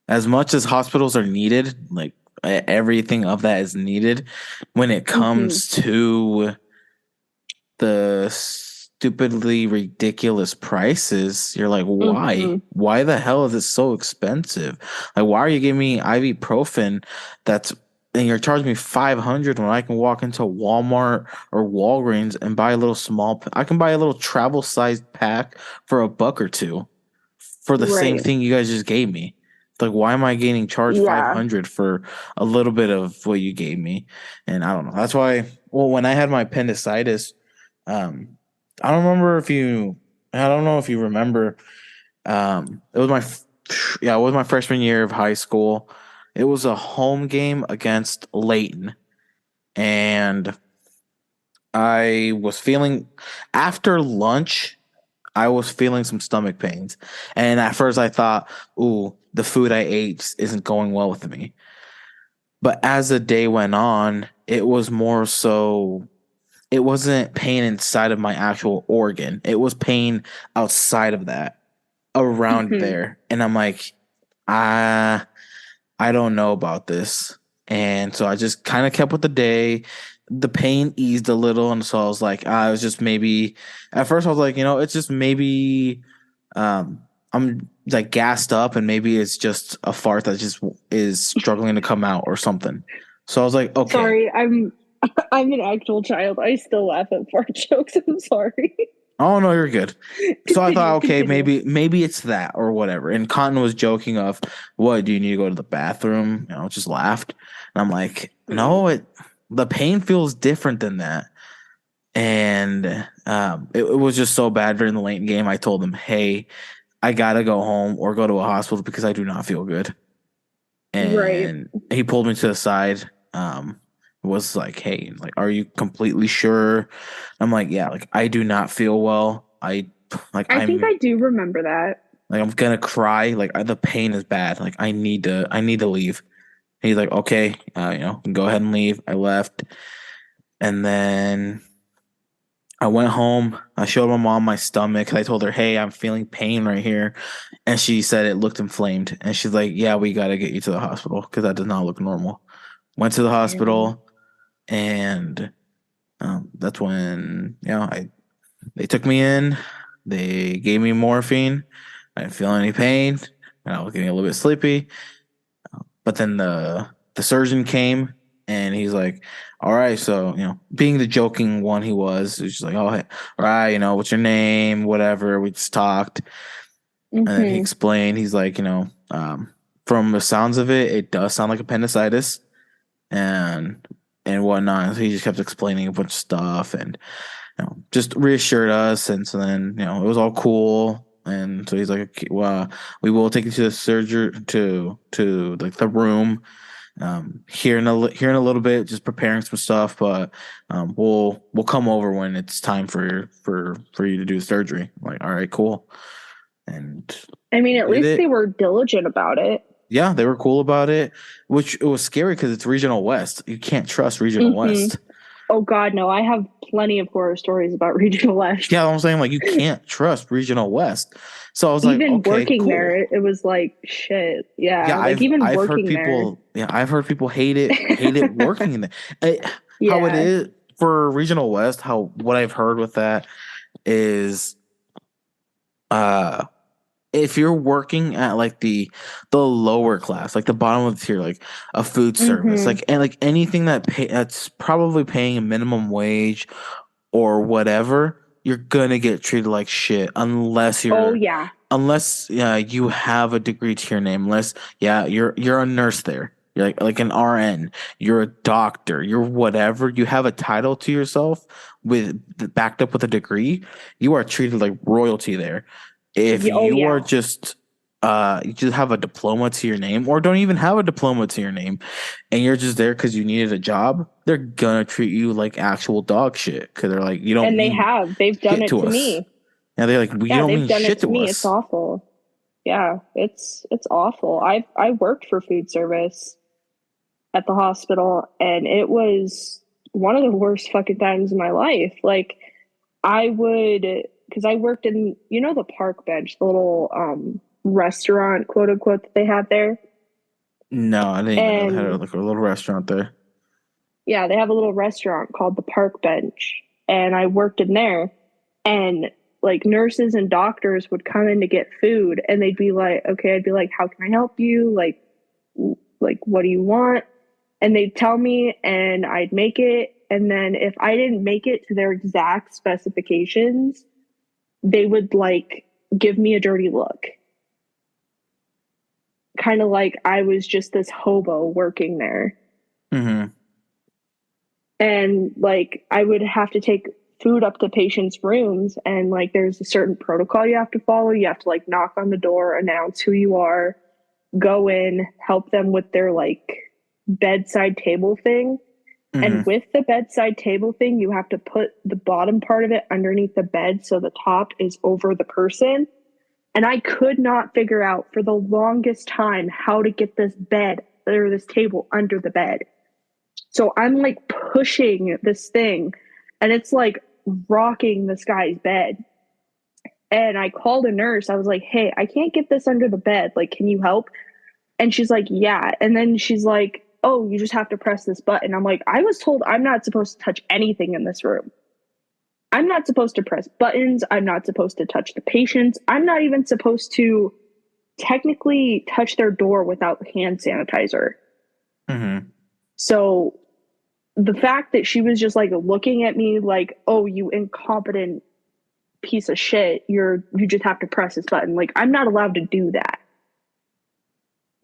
as much as hospitals are needed, like everything of that is needed. When it Mm-hmm. comes to the stupidly ridiculous prices, you're like, why? Mm-hmm. Why the hell is it so expensive? Like, why are you giving me ibuprofen that's and you're charging me 500 when I can walk into Walmart or Walgreens and buy a little I can buy a little travel sized pack for $1 or $2 for the same Right. thing you guys just gave me. Like, why am I getting charged Yeah. 500 for a little bit of what you gave me? And I don't know. That's why. Well, when I had my appendicitis, um, I don't remember if you. I don't know if you remember. It was yeah, it was my freshman year of high school. It was a home game against Layton, and I was feeling after lunch. I was feeling some stomach pains, and at first I thought, "Ooh, the food I ate isn't going well with me." But as the day went on, it was more so it wasn't pain inside of my actual organ. It was pain outside of that, around Mm-hmm. there. And I'm like, ah, I don't know about this. And so I just kind of kept with the day. The pain eased a little. And so I was like, I was just maybe, at first I was like, it's just maybe I'm like gassed up and maybe it's just a fart that just is struggling to come out or something. So I was like, okay. Sorry, I'm an actual child. I still laugh at fart jokes. I'm sorry. Oh no, you're good. So I thought, Continue, okay, continue. maybe it's that or whatever. And Cotton was joking of, what, do you need to go to the bathroom? Just laughed. And I'm like, Mm. no, the pain feels different than that. And it was just so bad during the late game. I told him, hey, I gotta go home or go to a hospital because I do not feel good. Right. And he pulled me to the side. Was like, hey, like, are you completely sure? I'm like, yeah, like I do not feel well. I think I'm I do remember that. like I'm gonna cry. Like the pain is bad. Like I need to leave. He's like, okay, go ahead and leave. I left, and then I went home. I showed my mom my stomach. I told her, hey, I'm feeling pain right here, and she said it looked inflamed. And she's like, yeah, we gotta get you to the hospital because that does not look normal. Went to the Damn. hospital, and that's when they took me in. They gave me morphine. I didn't feel any pain, and I was getting a little bit sleepy. But then the surgeon came, and he's like, "All right, so being the joking one he's just like, oh, hey, all right, what's your name? Whatever." We just talked, and then he Mm-hmm. explained. He's like, from the sounds of it, it does sound like appendicitis, and whatnot. So he just kept explaining a bunch of stuff, and just reassured us. And so then, it was all cool. And so he's like, okay, well, we will take you to the surgery to like the room here in a little bit, just preparing some stuff. But we'll come over when it's time for you to do the surgery. I'm like, all right, cool. And I mean, at did least they it. were diligent about it. Yeah, they were cool about it, which it was scary because it's regional west. You can't trust regional Mm-hmm. west. Oh God, no! I have plenty of horror stories about Regional West. Yeah, I'm saying like you can't trust regional west. So I was like, Even okay, working there, cool. it was like shit. Yeah, Yeah, like even I've heard working there. people. Yeah, I've heard people hate it working in there. How it Yeah. is for regional west. How what I've heard with that is, uh, if you're working at like the lower class, like the bottom of the tier, like a food service, Mm-hmm. like and like anything that's probably paying a minimum wage or whatever, you're gonna get treated like shit Oh yeah. unless you have a degree to your name. Unless you're a nurse there. You're like an RN. You're a doctor. You're whatever. You have a title to yourself with backed up with a degree. You are treated like royalty there. If Yeah, oh you are yeah. just you just have a diploma to your name or don't even have a diploma to your name and you're just there because you needed a job, they're gonna treat you like actual dog shit because they're like, you don't And they mean have. They've done shit it to to us. me. And they're like, well, you Yeah, don't they've mean done it shit to to me. It's us. awful. Yeah, it's awful. I worked for food service at the hospital, and it was one of the worst fucking times of my life. Like I would, because I worked in, the park bench, the little restaurant, quote unquote, that they have there. No, I didn't even know they had And like a little restaurant there. yeah, they have a little restaurant called the Park Bench, and I worked in there. And like nurses and doctors would come in to get food, and they'd be like, "Okay," I'd be like, "How can I help you? Like, what do you want?" And they'd tell me, and I'd make it. And then if I didn't make it to their exact specifications, they would like give me a dirty look, kind of like I was just this hobo working there. Mm-hmm. And like I would have to take food up to patients' rooms, and like there's a certain protocol you have to follow. You have to like knock on the door, announce who you are, go in, help them with their like bedside table thing. And Mm-hmm. with the bedside table thing, you have to put the bottom part of it underneath the bed so the top is over the person. And I could not figure out for the longest time how to get this bed or this table under the bed. So I'm like pushing this thing, and it's like rocking this guy's bed. And I called a nurse. I was like, "Hey, I can't get this under the bed. Like, can you help?" And she's like, "Yeah." And then she's like, "Oh, you just have to press this button." I'm like, "I was told I'm not supposed to touch anything in this room. I'm not supposed to press buttons. I'm not supposed to touch the patients. I'm not even supposed to technically touch their door without hand sanitizer." Mm-hmm. So the fact that she was just like looking at me like, "Oh, you incompetent piece of shit, you just have to press this button." Like I'm not allowed to do that.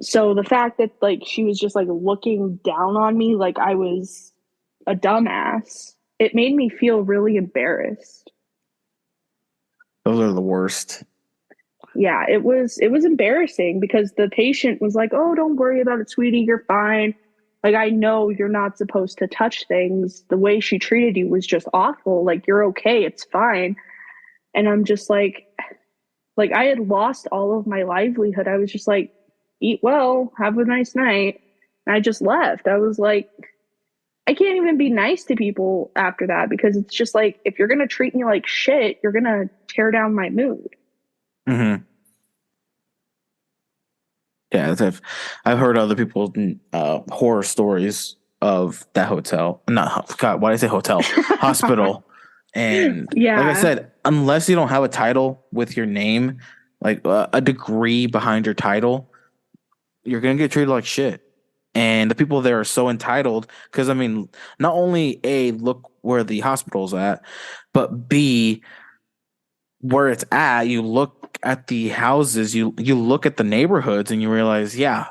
So the fact that like she was just like looking down on me like I was a dumbass, it made me feel really embarrassed. Those are the worst. Yeah, it was embarrassing because the patient was like, "Oh, don't worry about it, sweetie, you're fine." Like I know you're not supposed to touch things. The way she treated you was just awful. Like you're okay, it's fine. And I'm just like I had lost all of my livelihood. I was just like, "Eat well, have a nice night." And I just left. I was like, I can't even be nice to people after that because it's just like if you're gonna treat me like shit, you're gonna tear down my mood. Mm-hmm. Yeah, I've heard other people horror stories of that hotel. Not God, why did I say hotel? Hospital. And like I Yeah. said, unless you don't have a title with your name, like a degree behind your title, you're gonna get treated like shit. And the people there are so entitled because I mean, not only A, look where the hospital's at, but B, where it's at, you look at the houses, you look at the neighborhoods and you realize, yeah,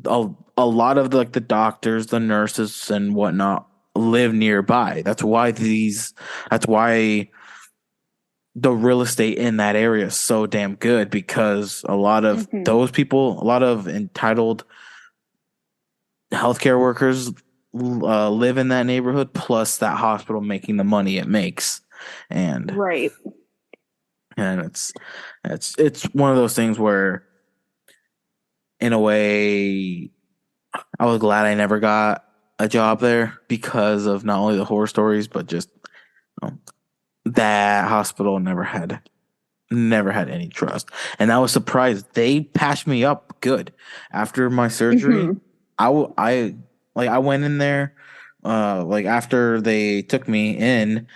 a lot of like the doctors, the nurses and whatnot live nearby. That's why the real estate in that area is so damn good because a lot of Hmm. those people, a lot of entitled healthcare workers live in that neighborhood, plus that hospital making the money it makes, and Right. it's one of those things where, in a way, I was glad I never got a job there because of not only the horror stories, but just um, that hospital never had any trust, and I was surprised they patched me up good after my surgery. Hmm. I like I went in there, like after they took me in.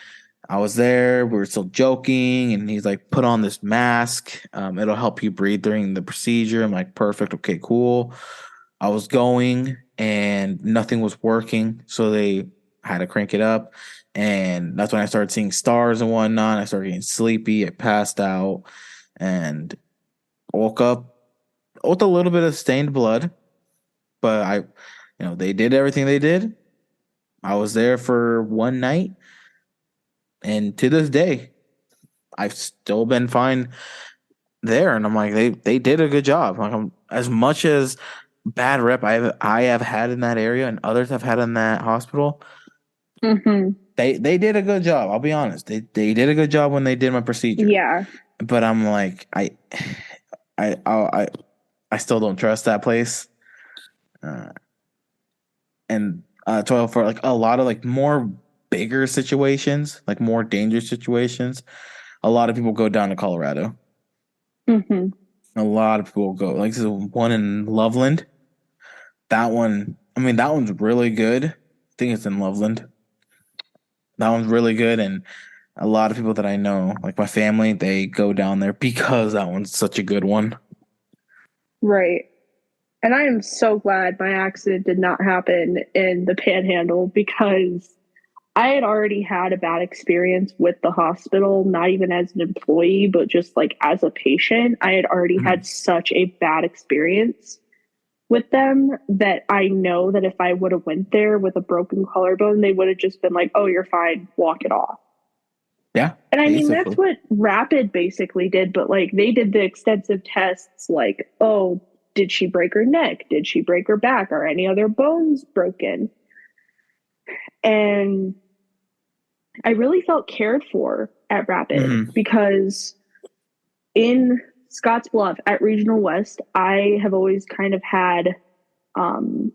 I was there. We were still joking, and he's like, "Put on this mask. It'll help you breathe during the procedure." I'm like, "Perfect. Okay, cool." I was going, and nothing was working, so they had to crank it up, and that's when I started seeing stars and whatnot. I started getting sleepy. I passed out, and woke up with a little bit of stained blood, but they did everything they did. I was there for one night, and to this day, I've still been fine there. And I'm like, they did a good job. Like, as much as bad rep I have had in that area, and others have had in that hospital, Mm-hmm. they did a good job. I'll be honest, they did a good job when they did my procedure. Yeah. But I'm like, I I I still don't trust that place. Uh, and so for like a lot of like more bigger situations, like more dangerous situations, a lot of people go down to Colorado. Mm-hmm. A lot of people go. Like this is one in Loveland. That one, I mean, that one's really good. I think it's in Loveland. That one's really good, and a lot of people that I know, like my family, they go down there because that one's such a good one. Right. And I am so glad my accident did not happen in the Panhandle because I had already had a bad experience with the hospital, not even as an employee, but just like as a patient. I had already Mhm. had such a bad experience with them that I know that if I would have went there with a broken collarbone, they would have just been like, "Oh, you're fine, walk it off." Yeah, And I mean, that's basically. what Rapid basically did, but like they did the extensive tests like, "Oh, did she break her neck? Did she break her back? Are any other bones broken?" And I really felt cared for at Rapid Hmm. because in Scottsbluff at Regional West, I have always kind of had um,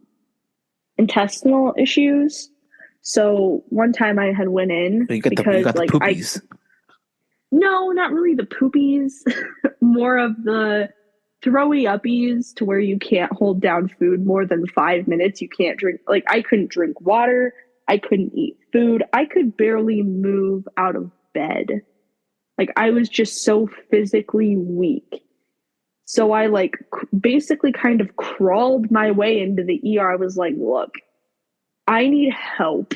intestinal issues. So one time I had went in You got the because like I poopies. no, not really the poopies, more of the throwy uppies to where you can't hold down food more than 5 minutes. You can't drink, like, I couldn't drink water. I couldn't eat food. I could barely move out of bed. Like, I was just so physically weak. So I, like, basically kind of crawled my way into the ER. I was like, look, I need help.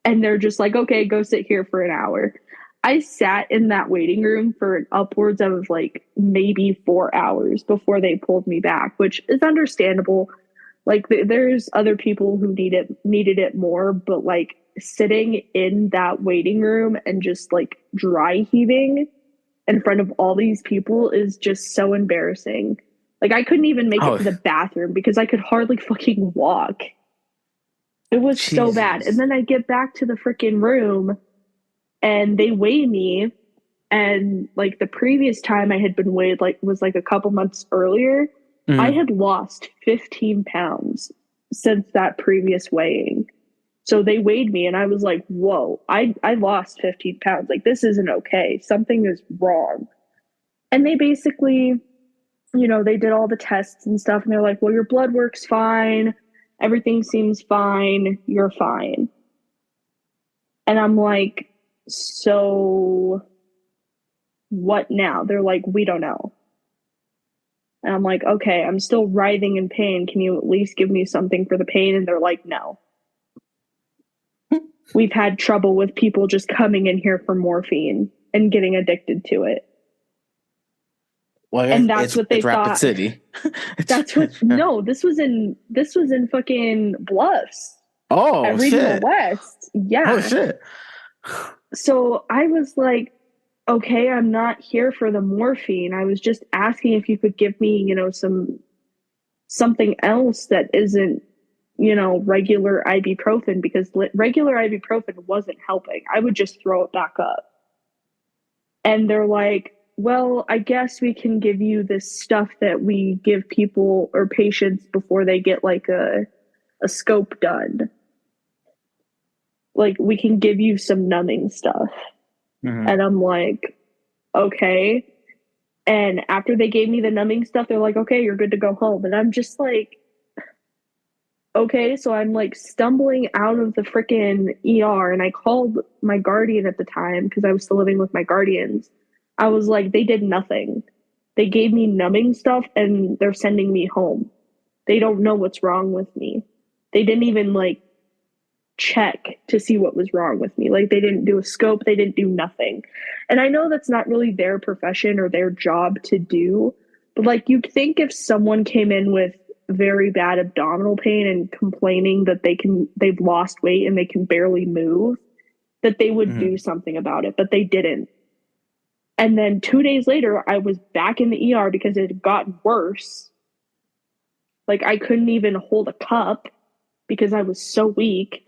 And they're just like, okay, go sit here for an hour. I sat in that waiting room for upwards of like maybe 4 hours before they pulled me back, which is understandable. Like there's other people who needed it more, but like sitting in that waiting room and just like dry heaving in front of all these people is just so embarrassing. Like I couldn't even make it Oh, to the bathroom because I could hardly fucking walk. It was so bad. And Jesus. then I get back to the freaking room and they weigh me. And like the previous time I had been weighed, like was like a couple months earlier, I Mhm. had lost 15 pounds since that previous weighing. So they weighed me and I was like, whoa, I lost 15 pounds. Like, this isn't okay. Something is wrong. And they basically, they did all the tests and stuff. And they're like, well, your blood work's fine. Everything seems fine. You're fine. And I'm like, so what now? They're like, we don't know. And I'm like, okay, I'm still writhing in pain. Can you at least give me something for the pain? And they're like, no. We've had trouble with people just coming in here for morphine and getting addicted to it. Well, And that's it's what they it's Rapid thought. City. It's That's what no, this was in fucking Bluffs oh at Regional shit. West. Oh Yeah. shit. So I was like, okay, I'm not here for the morphine. I was just asking if you could give me, something else that isn't, regular ibuprofen because regular ibuprofen wasn't helping. I would just throw it back up. And they're like, well, I guess we can give you this stuff that we give people or patients before they get like a scope done. Like, we can give you some numbing stuff. Hmm. And I'm like, okay. And after they gave me the numbing stuff, they're like, okay, you're good to go home. And I'm just like, Okay, so I'm like stumbling out of the freaking ER and I called my guardian at the time because I was still living with my guardians. I was like, they did nothing. They gave me numbing stuff and they're sending me home. They don't know what's wrong with me. They didn't even like check to see what was wrong with me. Like they didn't do a scope, they didn't do nothing. And I know that's not really their profession or their job to do, but like you'd think if someone came in with very bad abdominal pain and complaining that they've lost weight and they can barely move, that they would do Mm-hmm. something about it, but they didn't. And then 2 days later, I was back in the ER because it had gotten worse. Like I couldn't even hold a cup because I was so weak.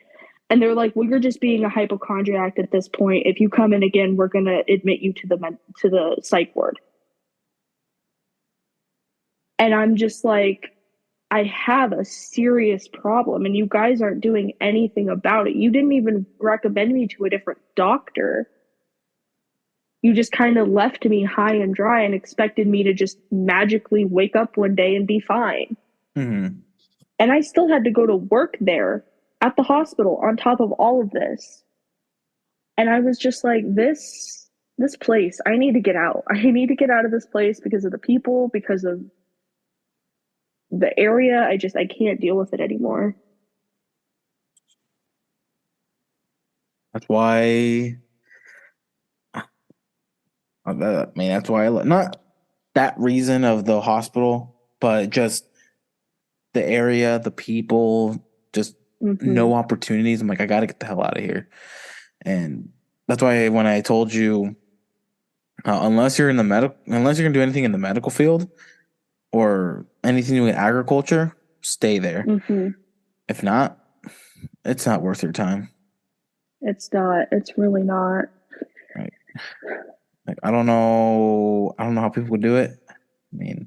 And they're like, "Well, you're just being a hypochondriac at this point. If you come in again, we're gonna admit you to the psych ward." And I'm just like, I have a serious problem, and you guys aren't doing anything about it. You didn't even recommend me to a different doctor. You just kind of left me high and dry and expected me to just magically wake up one day and be fine. Mm-hmm. And I still had to go to work there at the hospital on top of all of this. And I was just like, this place, I need to get out. I need to get out of this place because of the people, because of the area. I can't deal with it anymore. That's why. I mean, that's why not that reason of the hospital, but just the area, the people, just Mm-hmm. no opportunities. I'm like, I gotta get the hell out of here. And that's why when I told you, unless you're gonna do anything in the medical field or anything doing agriculture, stay there. Mm-hmm. If not, it's not worth your time. It's not. It's really not. Right? Like, I don't know. I don't know how people would do it. I mean,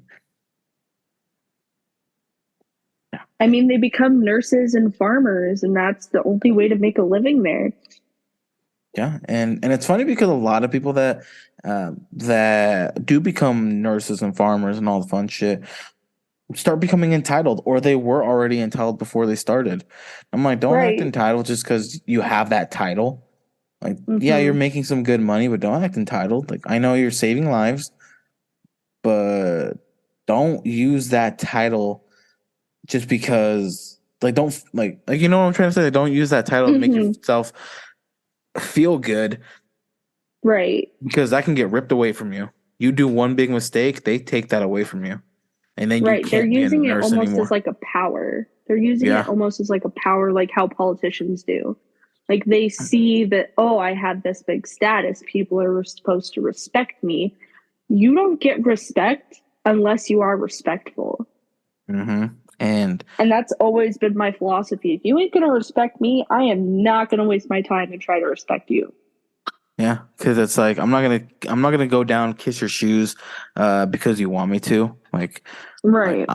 yeah, I mean, they become nurses and farmers, and that's the only way to make a living there. yeah, and it's funny because a lot of people that do become nurses and farmers and all the fun shit start becoming entitled, or they were already entitled before they started. I'm like, don't act Right. entitled just because you have that title. Like, yeah, you're Mm-hmm. making some good money, but don't act entitled. Like, I know you're saving lives, but don't use that title just because. Like, don't like you know what I'm trying to say. Like, don't use that title to make Mm-hmm. yourself feel good Right. because that can get ripped away from you. You do one big mistake, they take that away from you, and then you Right. They're can't be a using it nurse almost as anymore. like a power. They're using it Yeah. almost as like a power, like how politicians do. Like they see that, oh, I have this big status. People are supposed to respect me. You don't get respect unless you are respectful. Mm-hmm. And And that's always been my philosophy. If you ain't going to respect me, I am not going to waste my time and try to respect you. yeah, because it's like I'm not gonna go down kiss your shoes, because you want me to. Like, Right.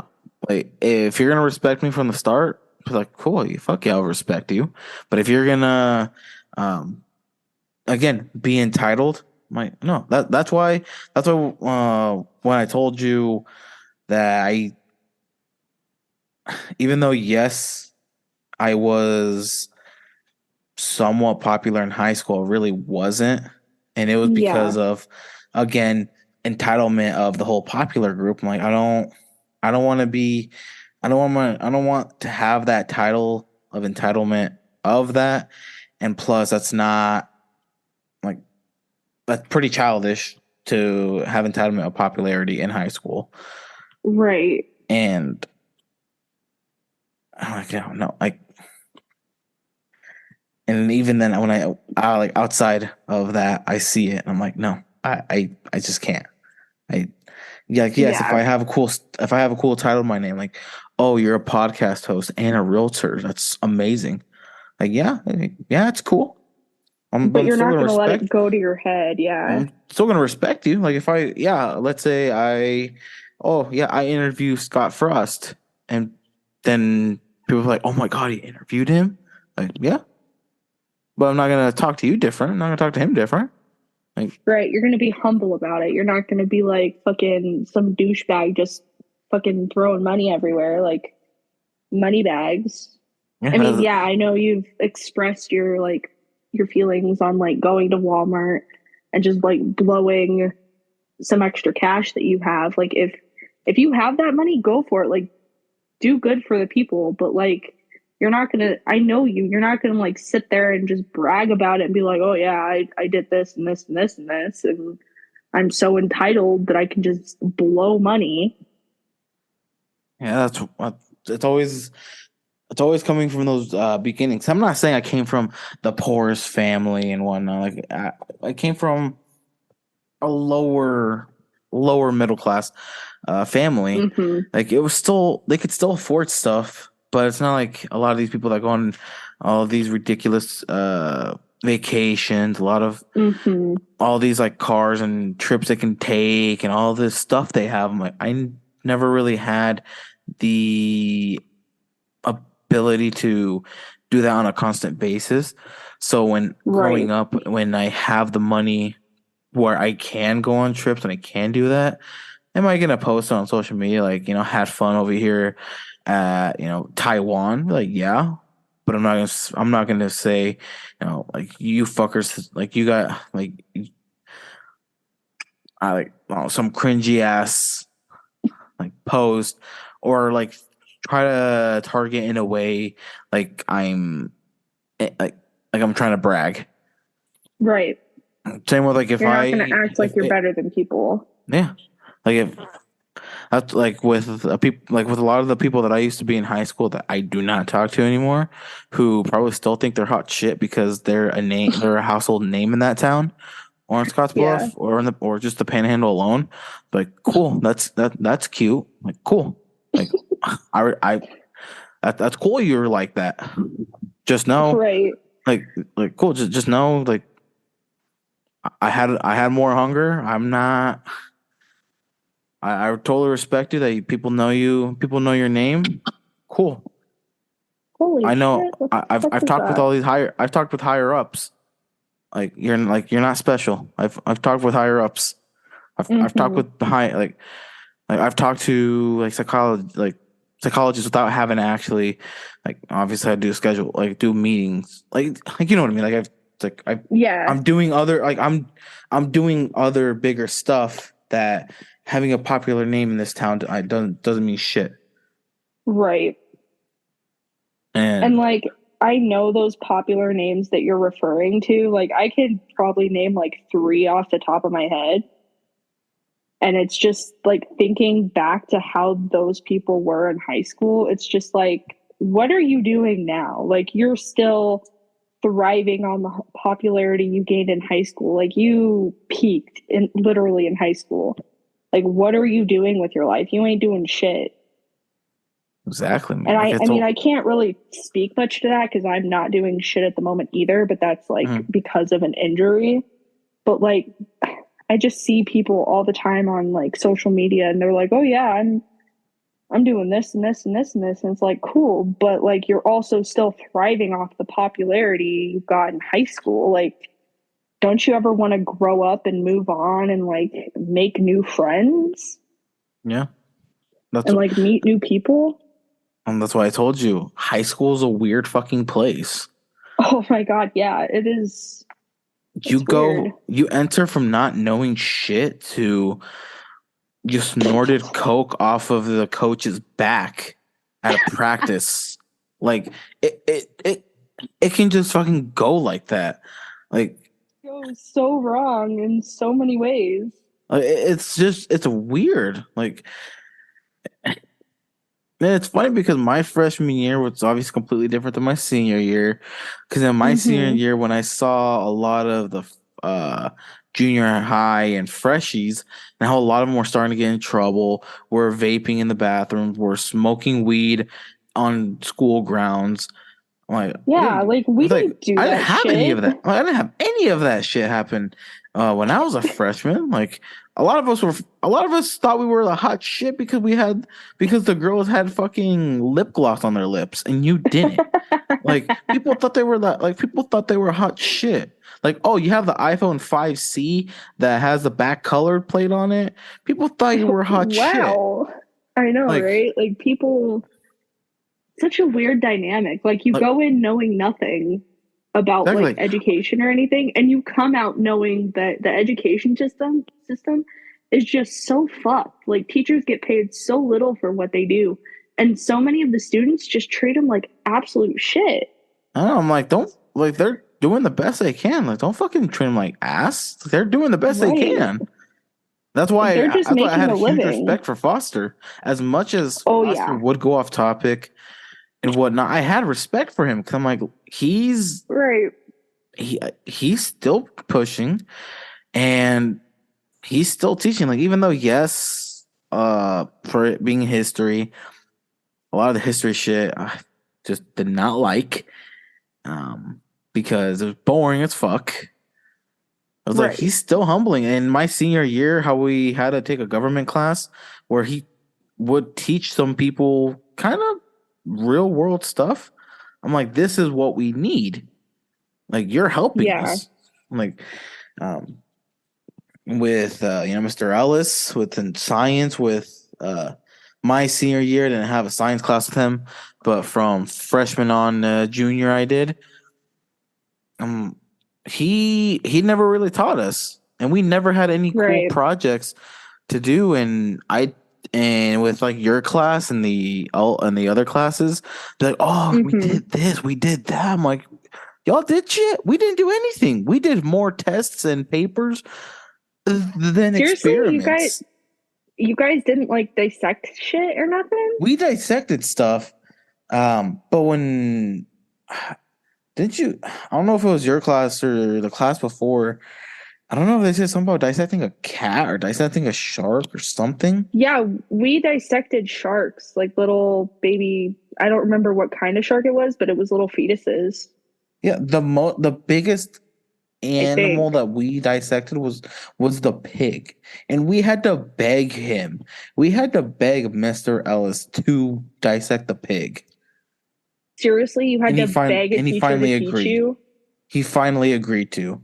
like if you're gonna respect me from the start, be like, cool, fuck yeah, I'll respect you. But if you're gonna, um, again, be entitled, I'm like, no, that's why when I told you that even though yes, I was somewhat popular in high school, really wasn't. And it was Yeah. because of, again, entitlement of the whole popular group. I'm like, I don't want to be, I don't want to have that title of entitlement of that. And plus, that's not like, that's pretty childish to have entitlement of popularity in high school. Right. And I'm like, I don't know. Like, and even then, when I like outside of that, I see it, and I'm like, no, I just can't. I yeah, like, yes, Yeah. if I have a cool title in my name, like, oh, you're a podcast host and a realtor, that's amazing. Like, yeah, it's cool. But I'm you're still not gonna going to let it respect. go to your head. Yeah. I'm still gonna respect you. Like, if I yeah, let's say oh yeah, I interview Scott Frost, and then people are like, oh my god, he interviewed him. Like, yeah, but I'm not gonna talk to you different. I'm not gonna talk to him different. Like, Right. You're going to be humble about it. You're not going to be like fucking some douchebag just fucking throwing money everywhere. Like, money bags. Yeah, I mean, yeah, I know you've expressed your like your feelings on like going to Walmart and just like blowing some extra cash that you have. Like if you have that money, go for it. Like do good for the people, but like you're not gonna I know you're not gonna like sit there and just brag about it and be like, oh yeah, I did this and this and this and this and I'm so entitled that I can just blow money. yeah, that's what it's always coming from those beginnings. I'm not saying I came from the poorest family and whatnot. Like I came from a lower middle class family. Mm-hmm. Like it was still they could still afford stuff, but it's not like a lot of these people that go on all of these ridiculous vacations, a lot of Mm-hmm. all these like cars and trips they can take and all this stuff they have. I'm like never really had the ability to do that on a constant basis. So when growing Right. up, when I have the money where I can go on trips and I can do that, am I gonna post on social media like, had fun over here at, Taiwan? Like, yeah. But I'm not gonna say, like you fuckers like you got like I like some cringy ass like post or like try to target in a way like like I'm trying to brag. Right. Same with like if You're not I gonna act like if you're it, better than people. yeah, like if that's like with people like with a lot of the people that I used to be in high school that I do not talk to anymore, who probably still think they're hot shit because they're a household name in that town or in Yeah. Scottsbluff or in the or just the Panhandle alone. Like cool, that's cute. Like cool, like I that's cool. You're like that. Just know, Right. like cool. Just know, like I had more hunger. I'm not. I totally respect you that people know you. People know your name. Cool. Holy I know. shit. What the fuck I've was talked with that? all these higher. I've talked with higher ups. You're not special. I've talked with higher ups. I've talked Mm-hmm. with the high like I've talked to psychologists without having to actually like obviously I do schedule like do meetings like you know what I mean like Yeah. I'm doing other like I'm doing other bigger stuff that having a popular name in this town I doesn't mean shit. Right. And And like I know those popular names that you're referring to. Like I could probably name like three off the top of my head. And it's just like thinking back to how those people were in high school. It's just like, what are you doing now? Like you're still thriving on the popularity you gained in high school. Like you peaked in literally in high school. Like what are you doing with your life? You ain't doing shit. exactly, man. And Like I I mean, told I can't really speak much to that because I'm not doing shit at the moment either, but that's like mhm. because of an injury. But like, I just see people all the time on like social media and they're like, oh yeah, I'm doing this and this and this and this. And it's like, cool. But like, you're also still thriving off the popularity you got in high school. Like, don't you ever want to grow up and move on and like make new friends Yeah. That's and like meet new people? that's why I told you high school is a weird fucking place. Oh my God. Yeah, it is. It's weird. You enter from not knowing shit to you snorted coke off of the coach's back at a practice. Like it can just fucking go like that. Like It goes so wrong in so many ways. it's weird. Like man, it's funny because my freshman year was obviously completely different than my senior year. Because in my senior Mm-hmm. year, when I saw a lot of the junior high and freshies, and how a lot of them were starting to get in trouble, were vaping in the bathrooms, were smoking weed on school grounds. I'm like, Yeah, like we like didn't do I didn't that have any of shit. that. I didn't have any of that shit happen when I was a freshman. Like a lot of us thought we were the hot shit because the girls had fucking lip gloss on their lips and you didn't. Like people thought they were hot shit. Like, oh, you have the iPhone 5C that has the back colored plate on it. People thought you were hot shit. Wow. I know, Like, right? Like people such a weird dynamic. Like you Like go in knowing nothing about like exactly. education or anything, and you come out knowing that the education system is just so fucked. Like teachers get paid so little for what they do, and so many of the students just treat them like absolute shit. I don't know, I'm like, don't like they're doing the best they can. Like, don't fucking treat them like ass. They're doing the best they Right. can. That's why They're just I making had a a huge living. respect for Foster. As much as Oh Foster yeah. would go off topic and whatnot, I had respect for him because I'm like, Right. he's still pushing and he's still teaching. Like, even though yes, for it being history, a lot of the history shit I just did not like, because it was boring as fuck. I was like, Right. he's still humbling. In my senior year, how we had to take a government class where he would teach some people kind of real world stuff. I'm like, this is what we need. Like, you're helping Yeah. us. I'm like, um, with Mr. Ellis with science with my senior year, I didn't have a science class with him, but from freshman on junior I did. Um, he never really taught us, and we never had any cool Right. projects to do. And with like your class and the other classes, they're like, oh, we Hmm. did this, we did that. I'm like, y'all did shit. We didn't do anything. We did more tests and papers than Seriously, experiments. you guys didn't like dissect shit or nothing? We dissected stuff, but when didn't you? I don't know if it was your class or the class before. I don't know if they said something about dissecting a cat or dissecting a shark or something. Yeah, we dissected sharks, like little baby. I don't remember what kind of shark it was, but it was little fetuses, Yeah, the biggest I animal think. that we dissected was the pig, and we had to beg him. We had to beg Mr. Ellis to dissect the pig, Seriously, you had to beg a and he teacher to finally teach agreed. you? He finally agreed to.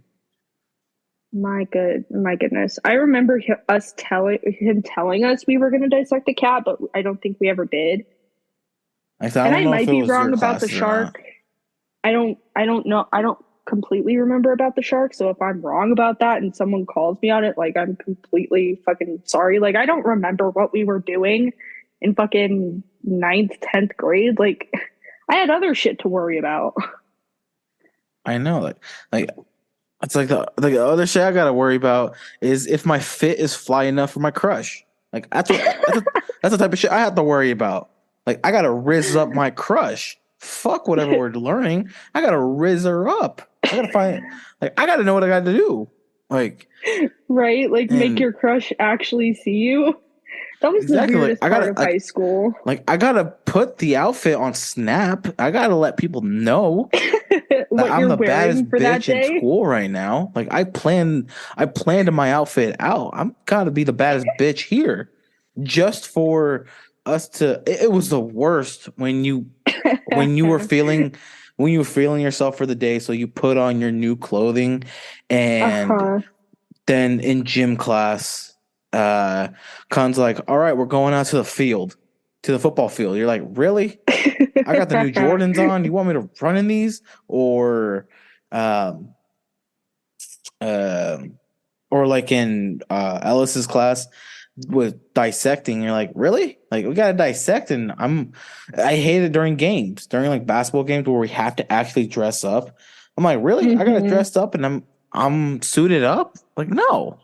My goodness. I remember him telling us we were going to dissect a cat, but I don't think we ever did. I said, I And don't I know if might it be was your wrong about the classes or not. shark. I don't know. I don't completely remember about the shark. So if I'm wrong about that and someone calls me on it, like I'm completely fucking sorry. Like I don't remember what we were doing in fucking ninth, 10th grade. Like I had other shit to worry about. I know, like it's like the other shit I gotta worry about is if my fit is fly enough for my crush. Like that's the type of shit I have to worry about. Like I gotta rizz up my crush. Fuck whatever we're learning. I gotta rizz her up. I gotta find like I gotta know what I gotta do. Like Right? Like make and your crush actually see you. That was the exactly weirdest part of high school. I gotta put the outfit on Snap. I gotta let people know that What I'm you're the wearing baddest for that bitch in day. school right now. Like I planned my outfit out. I'm gotta be the baddest bitch here, just for us to. It was the worst when you were feeling when you were feeling yourself for the day. So you put on your new clothing, and Uh-huh. then in gym class, Khan's like, "All right, we're going out to the field, to the football field." You're like, "Really? I got the new Jordans on. You want me to run in these, or, um, um, or like in Ellis's class with dissecting? You're like, really? Like we gotta dissect, and I hate it during games, during like basketball games where we have to actually dress up. I'm like, really? I gotta Hmm. dress up, and I'm suited up? Like, no.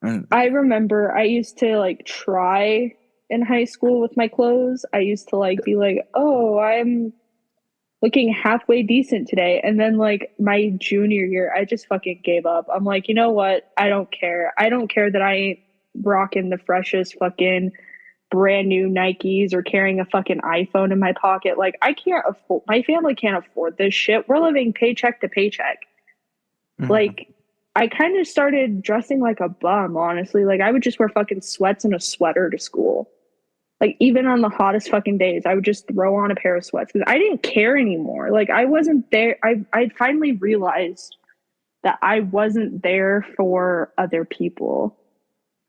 And I remember I used to like try in high school with my clothes. I used to like be like, "Oh, I'm looking halfway decent today." And then like my junior year, I just fucking gave up. I'm like, "You know what? I don't care. I don't care that I ain't rocking the freshest fucking brand new Nikes or carrying a fucking iPhone in my pocket. Like I can't afford my family can't afford this shit. We're living paycheck to paycheck." mhm. Like I kind of started dressing like a bum, honestly. Like I would just wear fucking sweats and a sweater to school. Like even on the hottest fucking days, I would just throw on a pair of sweats because I didn't care anymore. Like I wasn't there. I finally realized that I wasn't there for other people.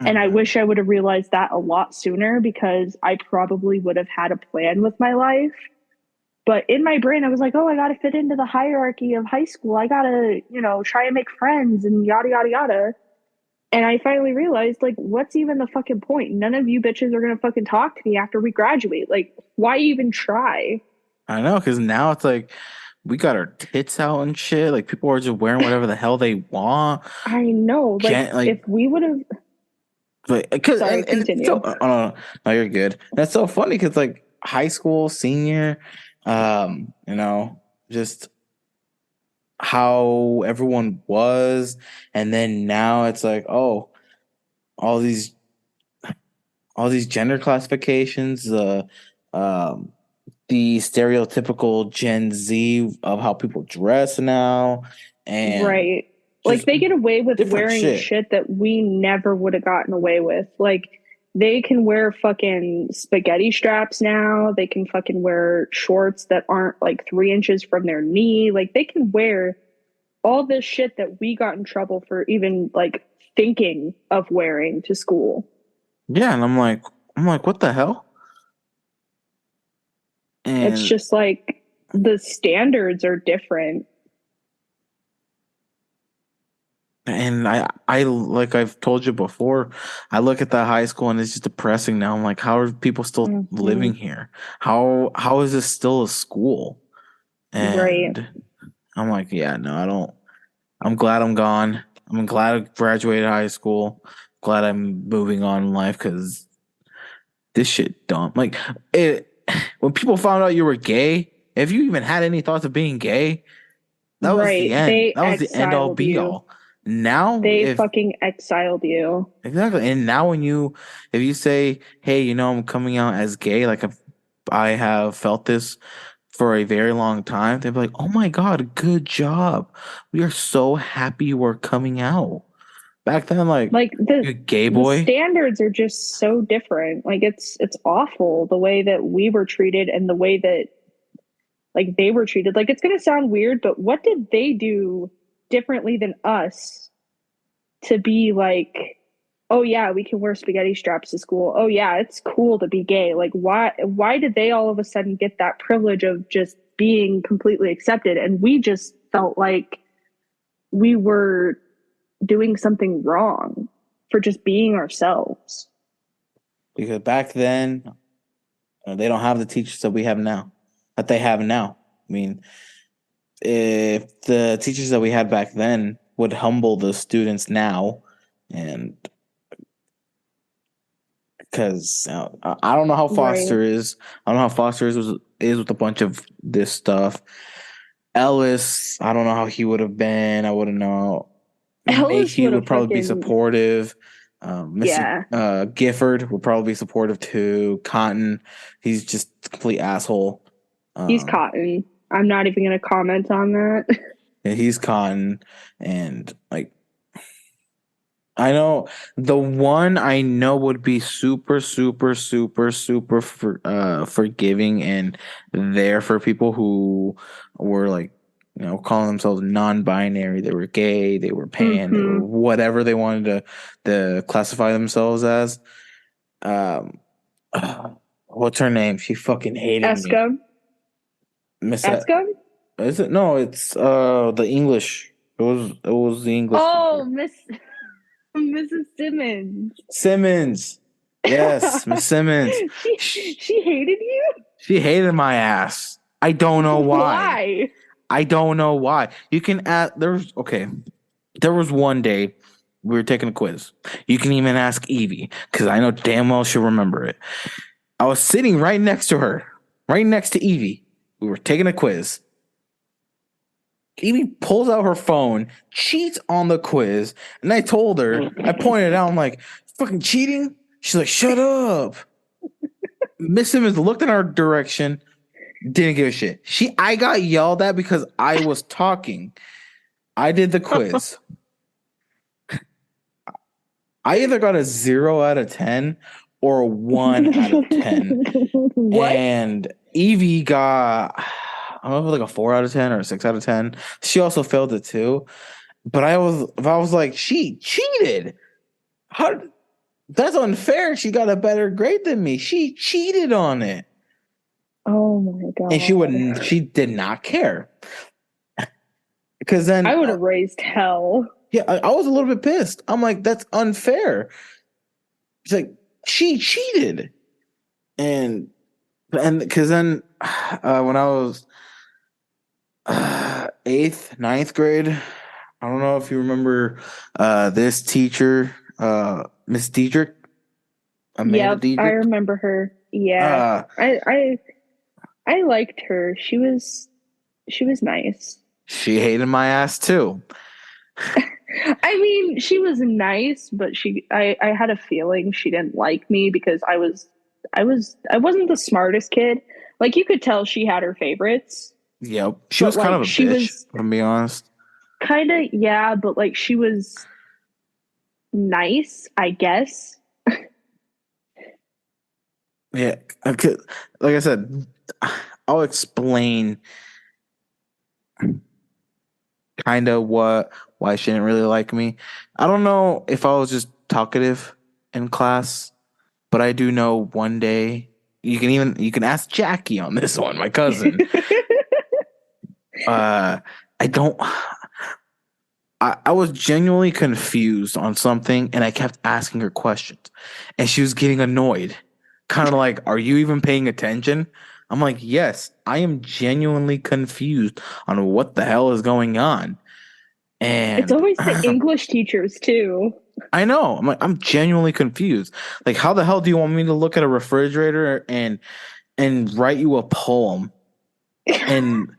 And I Mhm. wish I would have realized that a lot sooner because I probably would have had a plan with my life. But in my brain, I was like, oh, I got to fit into the hierarchy of high school. I got to, try and make friends and yada, yada, yada. And I finally realized, like, what's even the fucking point? None of you bitches are going to fucking talk to me after we graduate. Like, why even try? I know, because now it's like we got our tits out and shit. Like people are just wearing whatever the hell they want. I know. Like, if Like, we would have, but because sorry, and it's so continue. oh, no, no, you're good. That's so funny because like high school senior, just how everyone was, and then now it's like all these all these gender classifications, um, the stereotypical Gen Z of how people dress now, and Right. Like just they get away with different wearing shit. shit that we never would have gotten away with. Like they can wear fucking spaghetti straps now. They can fucking wear shorts that aren't like 3 inches from their knee. Like they can wear all this shit that we got in trouble for even like thinking of wearing to school. Yeah, and I'm like, what the hell? It's And just like the standards are different. I like I've told you before, I look at that high school and it's just depressing now. I'm like, how are people still Mm-hmm. living here? How is this still a school? Right. And I'm like, yeah, no, I don't. I'm glad I'm gone. I'm glad I graduated high school. Glad I'm moving on in life because this shit dumb. Like it when people found out you were gay, if you even had any thoughts of being gay, that was the Right. end. They That was the end all exiled be you. all. Now, They if fucking exiled you. exactly, and now if you say, "Hey, I'm coming out as gay," like if I have felt this for a very long time, they'd be like, "Oh my God, good job. We are so happy you are coming out." Back then, like, Like you gay the boy. standards are just so different. Like it's awful the way that we were treated and the way that like they were treated. Like it's going to sound weird, but what did they do differently than us to be like, oh yeah, we can wear spaghetti straps to school. Oh yeah, it's cool to be gay. Like why did they all of a sudden get that privilege of just being completely accepted and we just felt like we were doing something wrong for just being ourselves. Because back then, they don't have the teachers that we have now, that they have now. I mean, if the teachers that we had back then would humble the students now, and because I don't know how Right. Foster is, I don't know how Foster is with a bunch of this stuff. Ellis, I don't know how he would have been. I wouldn't know. Ellis Mayhew would would have probably be fucking supportive. Mr. yeah. Gifford would probably be supportive too. Cotton, he's just a complete asshole. He's Um, cotton. I'm not even gonna comment on that. and he's Cotton, and like I know the one I know would be super, super, super, super forgiving and there for people who were like, calling themselves non-binary. They were gay, they were pan, they were Mm-hmm. whatever they wanted to classify themselves as. Um, what's her name? She fucking hated me. Escom. Miss that? Escom? Is it? No, it's the English. It was the English Oh, teacher. Mrs. Simmons. Simmons. Yes, Miss Simmons. she She, she hated you? she hated my ass. I don't know why. Why? I don't know why. You can ask. Okay. There was one day we were taking a quiz. You can even ask Evie because I know damn well she'll remember it. I was sitting right next to her, right next to Evie. We were taking a quiz. Evie pulls out her phone, cheats on the quiz, and I told her, I pointed out, I'm like, fucking cheating? She's like, shut up. Miss Simmons looked in our direction, didn't give a shit. I got yelled at because I was talking. I did the quiz. I either got a 0 out of 10 or a 1 out of 10. What? And Evie got, I don't know if it was like a 4 out of 10 or a 6 out of 10. She also failed it too. But I was like, she cheated. How? That's unfair. She got a better grade than me. She cheated on it. Oh my And God. she did not care. Because then, I would have raised hell. yeah, I was a little bit pissed. I'm like, that's unfair. She's like, she cheated. And because then when I was eighth, ninth grade, I don't know if you remember this teacher, Miss Diedrich, Amanda Yep, I Diedrich. remember her. Yeah. Uh, I liked her. She was nice. she hated my ass too. I mean, she was nice, but I had a feeling she didn't like me because I wasn't the smartest kid. Like you could tell she had her favorites, Yep, she but was kind like of a she bitch, was if I'm being honest. kind of, yeah, but like she was nice, I guess. Yeah, like I said, I'll explain kind of why she didn't really like me. I don't know if I was just talkative in class, but I do know one day you can ask Jackie on this one, my cousin. I don't I was genuinely confused on something and I kept asking her questions and she was getting annoyed. Kind of like, are you even paying attention? I'm like, yes, I am genuinely confused on what the hell is going on. It's And always the English teachers too. I know. I'm like, I'm genuinely confused. Like, how the hell do you want me to look at a refrigerator and write you a poem? And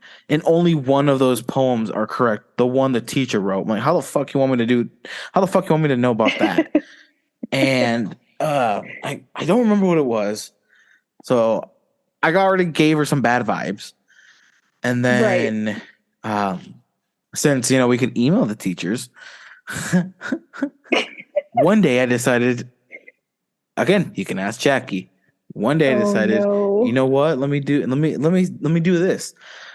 only one of those poems are correct. The one the teacher wrote. I'm like, how the fuck you want me to do? How the fuck you want me to know about that? And I don't remember what it was. So I already gave her some bad vibes. And Right. then since we can email the teachers, one day I decided again, you can ask Jackie. One day I Oh decided, you no. know what? Let me do this.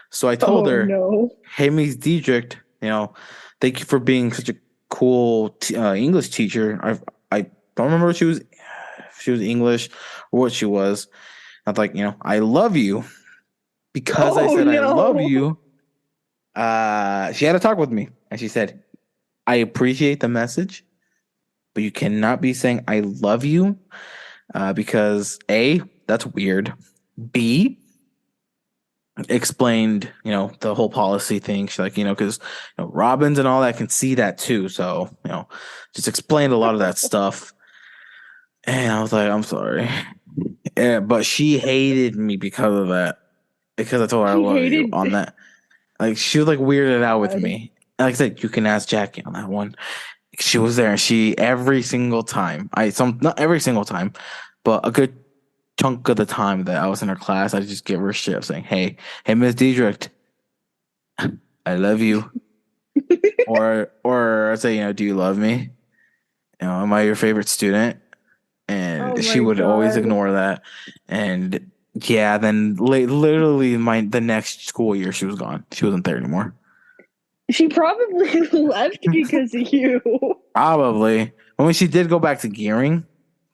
So I told Oh her, no. "Hey, Miss Diedrich, thank you for being such a cool English teacher. I don't remember if she was English or what she was. I was like, I love you because I Oh said I love no. you. She had to talk with me, and she said, I appreciate the message, but you cannot be saying I love you because A, that's weird. B, explained, the whole policy thing. She's like, because Robbins and all that can see that too. So, just explained a lot of that stuff. And I was like, I'm sorry. Yeah, but she hated me because of that. Because I told her I She love you hated on that. Like she was like weirded out with God. me. Like I said, you can ask Jackie on that one. She was there and she every single time. Not every single time, but a good chunk of the time that I was in her class, I just give her shit saying, hey, Miss Diedrich, I love you. Or I'd say, do you love me? Am I your favorite student? Oh And she my would always God. ignore that. And yeah, then literally the next school year she was gone. She wasn't there anymore. She probably left because of you. Probably. When she did go back to Gearing,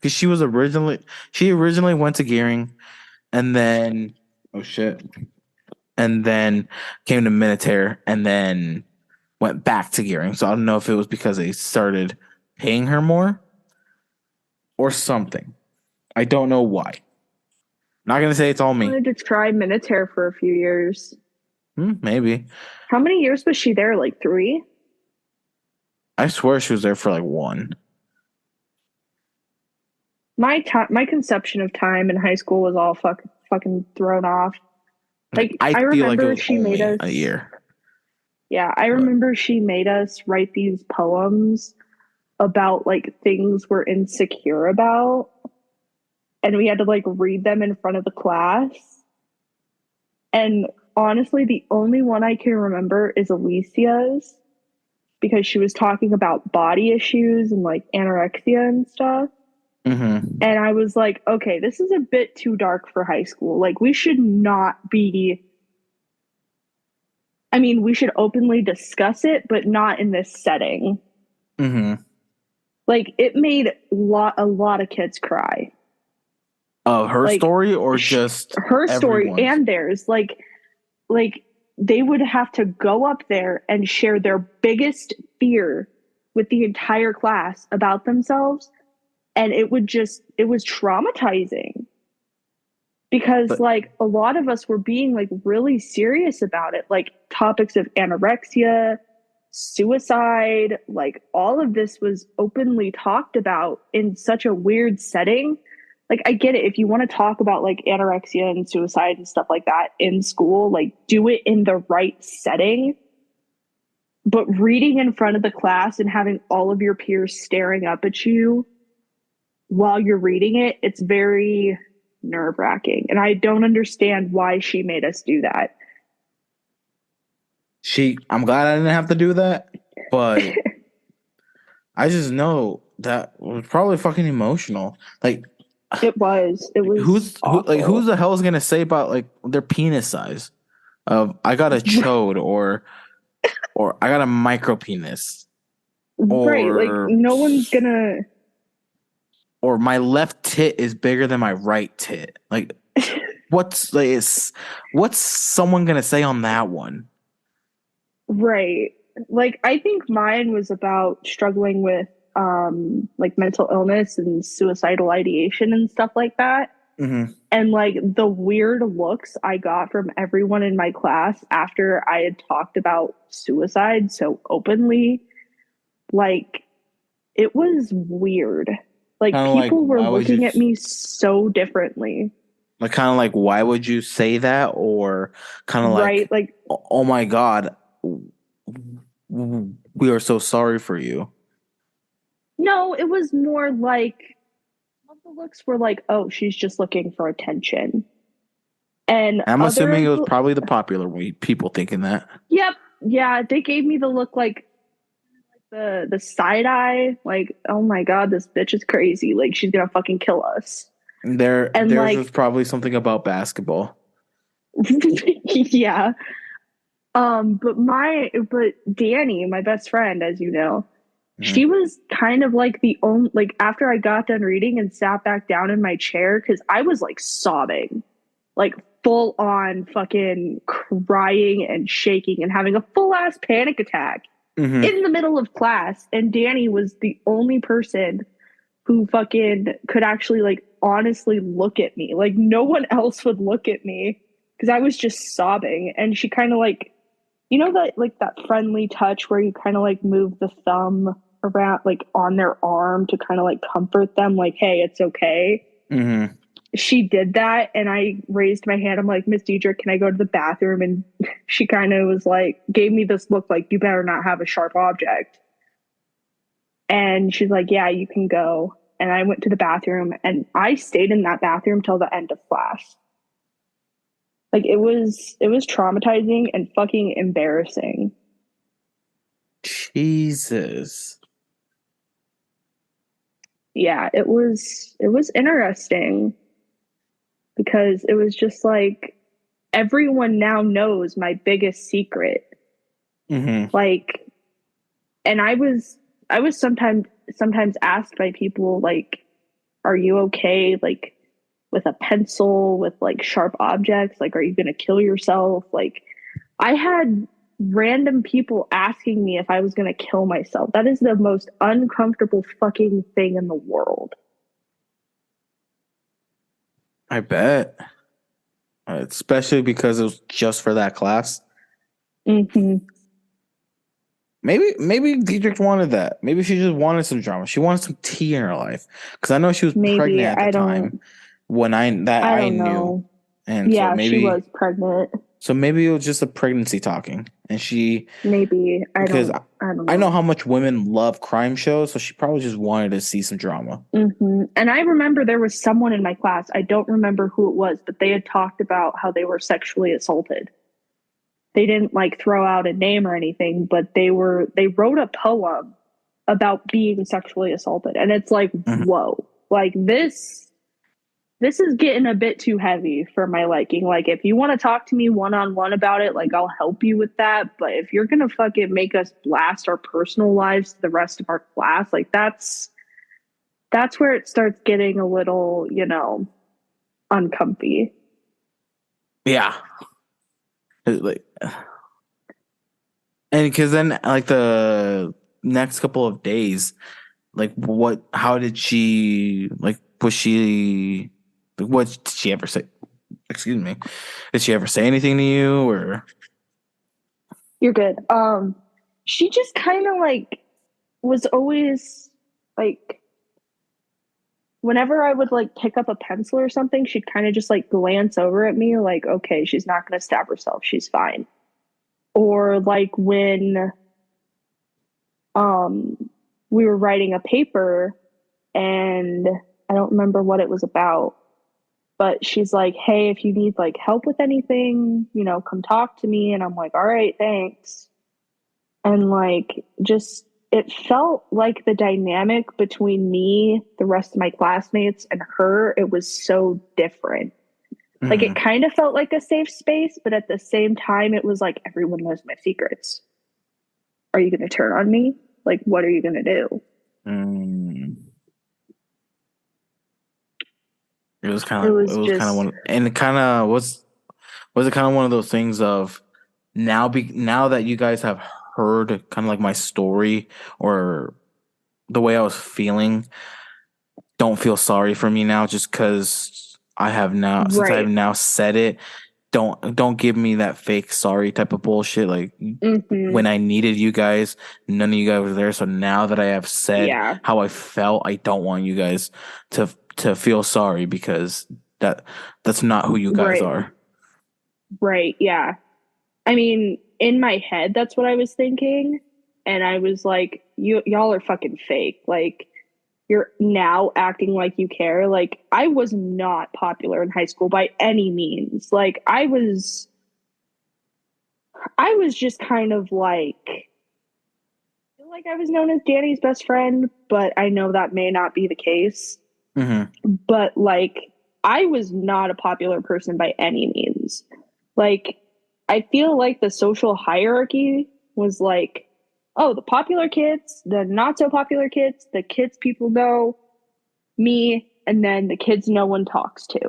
because she originally went to Gearing, and then oh shit, and then came to Minutair, and then went back to Gearing. So I don't know if it was because they started paying her more or something. I don't know why. Not gonna say it's all me. Wanted to try Minutair for a few years. Maybe. How many years was she there? Like three? I swear she was there for like one. My conception of time in high school was all fucking thrown off. Like I I feel like it remember was she made only a us year. yeah, I But remember she made us write these poems about like things we're insecure about, and we had to like read them in front of the class. And honestly, the only one I can remember is Alicia's because she was talking about body issues and like anorexia and stuff. mm-hmm. And I was like, okay, this is a bit too dark for high school. Like, we should not be, I mean, we should openly discuss it, but not in this setting. Mm-hmm. Like it made a lot of kids cry. Her Like story or just her story everyone's? and theirs. Like they would have to go up there and share their biggest fear with the entire class about themselves, and it was traumatizing because But like a lot of us were being like really serious about it, like topics of anorexia, suicide, like all of this was openly talked about in such a weird setting. Like I get it, if you want to talk about like anorexia and suicide and stuff like that in school, like do it in the right setting. But reading in front of the class and having all of your peers staring up at you while you're reading it, it's very nerve wracking. And I don't understand why she made us do that. I'm glad I didn't have to do that, but I just know that was probably fucking emotional. Like, It was who's awful. the hell is gonna say about like their penis size? Of I got a chode or I got a micro penis Right. Like or no one's gonna or my left tit is bigger than my right tit. Like, what's someone gonna say on that one? right. Like I think mine was about struggling with like mental illness and suicidal ideation and stuff like that. Mm-hmm. And like the weird looks I got from everyone in my class after I had talked about suicide so openly, like it was weird. Like Kind of like people were why would you looking at me so differently. like kind of like why would you say that or kind of Right? like Like oh my god we are so sorry for you. no, it was more like some of the looks were like, oh, she's just looking for attention. And I'm other assuming it of was the probably the popular people thinking that. yep, yeah, they gave me the look like the side eye, like, oh my god, this bitch is crazy. Like she's gonna fucking kill us. And Theirs was like probably something about basketball. yeah. But Danny, my best friend, as you know, she Mm-hmm. was kind of like the only like after I got done reading and sat back down in my chair because I was like sobbing, like full on fucking crying and shaking and having a full ass panic attack Mm-hmm. in the middle of class. And Danny was the only person who fucking could actually like honestly look at me. Like no one else would look at me because I was just sobbing. And she kind of like, you know, that like that friendly touch where you kind of like move the thumb around like on their arm to kind of like comfort them, like, hey, it's okay. Mm-hmm. She did that, and I raised my hand. I'm like, Miss Deidre, can I go to the bathroom? And she kind of was like, gave me this look like, you better not have a sharp object. And she's like, yeah, you can go. And I went to the bathroom, and I stayed in that bathroom till the end of class. Like it was traumatizing and fucking embarrassing. Jesus. Yeah, it was interesting because it was just like everyone now knows my biggest secret. Mm-hmm. Like and I was sometimes asked by people like, are you okay like with a pencil, with like sharp objects? Like, are you gonna kill yourself? Like I had random people asking me if I was gonna kill myself. That is the most uncomfortable fucking thing in the world. I bet. Especially because it was just for that class. Mm-hmm. Maybe Dietrich wanted that. Maybe she just wanted some drama. She wanted some tea in her life. Because I know she was Maybe pregnant at the time I I don't knew, know. and Yeah, she was pregnant. so maybe it was just a pregnancy talking, and she Maybe. because I don't I know know. how much women love crime shows, so she probably just wanted to see some drama. And I remember there was someone in my class, I don't remember who it was, but they had talked about how they were sexually assaulted. They didn't like throw out a name or anything, but they wrote a poem about being sexually assaulted. And it's like, Mhm. whoa, like this is getting a bit too heavy for my liking. Like, if you want to talk to me one on one about it, like, I'll help you with that. But if you're going to fucking make us blast our personal lives to the rest of our class, like, that's where it starts getting a little, uncomfy. Yeah. Like, and because then, like, the next couple of days, like, how did she, like, what did she ever say? Excuse me. Did she ever say anything to you, or? You're good. She just kind of like was always like whenever I would like pick up a pencil or something, she'd kind of just like glance over at me like, okay, she's not going to stab herself. She's fine. Or like when um we were writing a paper and I don't remember what it was about, but she's like, "Hey, if you need like help with anything, come talk to me." And I'm like, "All right, thanks." And like just it felt like the dynamic between me, the rest of my classmates, and her, it was so different. Like it Mhm. kind of felt like a safe space, but at the same time, it was like everyone knows my secrets. Are you going to turn on me? Like, what are you going to do? Mm. It It was was kind of just one, and it kind of was it kind of one of those things of now that you guys have heard kind of like my story or the way I was feeling, don't feel sorry for me now just because I have now since I have right. now said it. Don't give me that fake sorry type of bullshit. Like Mm-hmm. when I needed you guys, none of you guys were there. So now that I have said Yeah. how I felt, I don't want you guys to feel sorry because that's not who you guys Right. are. Right. Yeah. I mean, in my head, that's what I was thinking. And I was like, y'all are fucking fake. Like, you're now acting like you care. Like, I was not popular in high school by any means. Like, I was just kind of like, I feel like I was known as Danny's best friend, but I know that may not be the case. Mm-hmm. But like, I was not a popular person by any means. Like, I feel like the social hierarchy was like, oh, the popular kids, the not so popular kids, the kids people know, me, and then the kids no one talks to.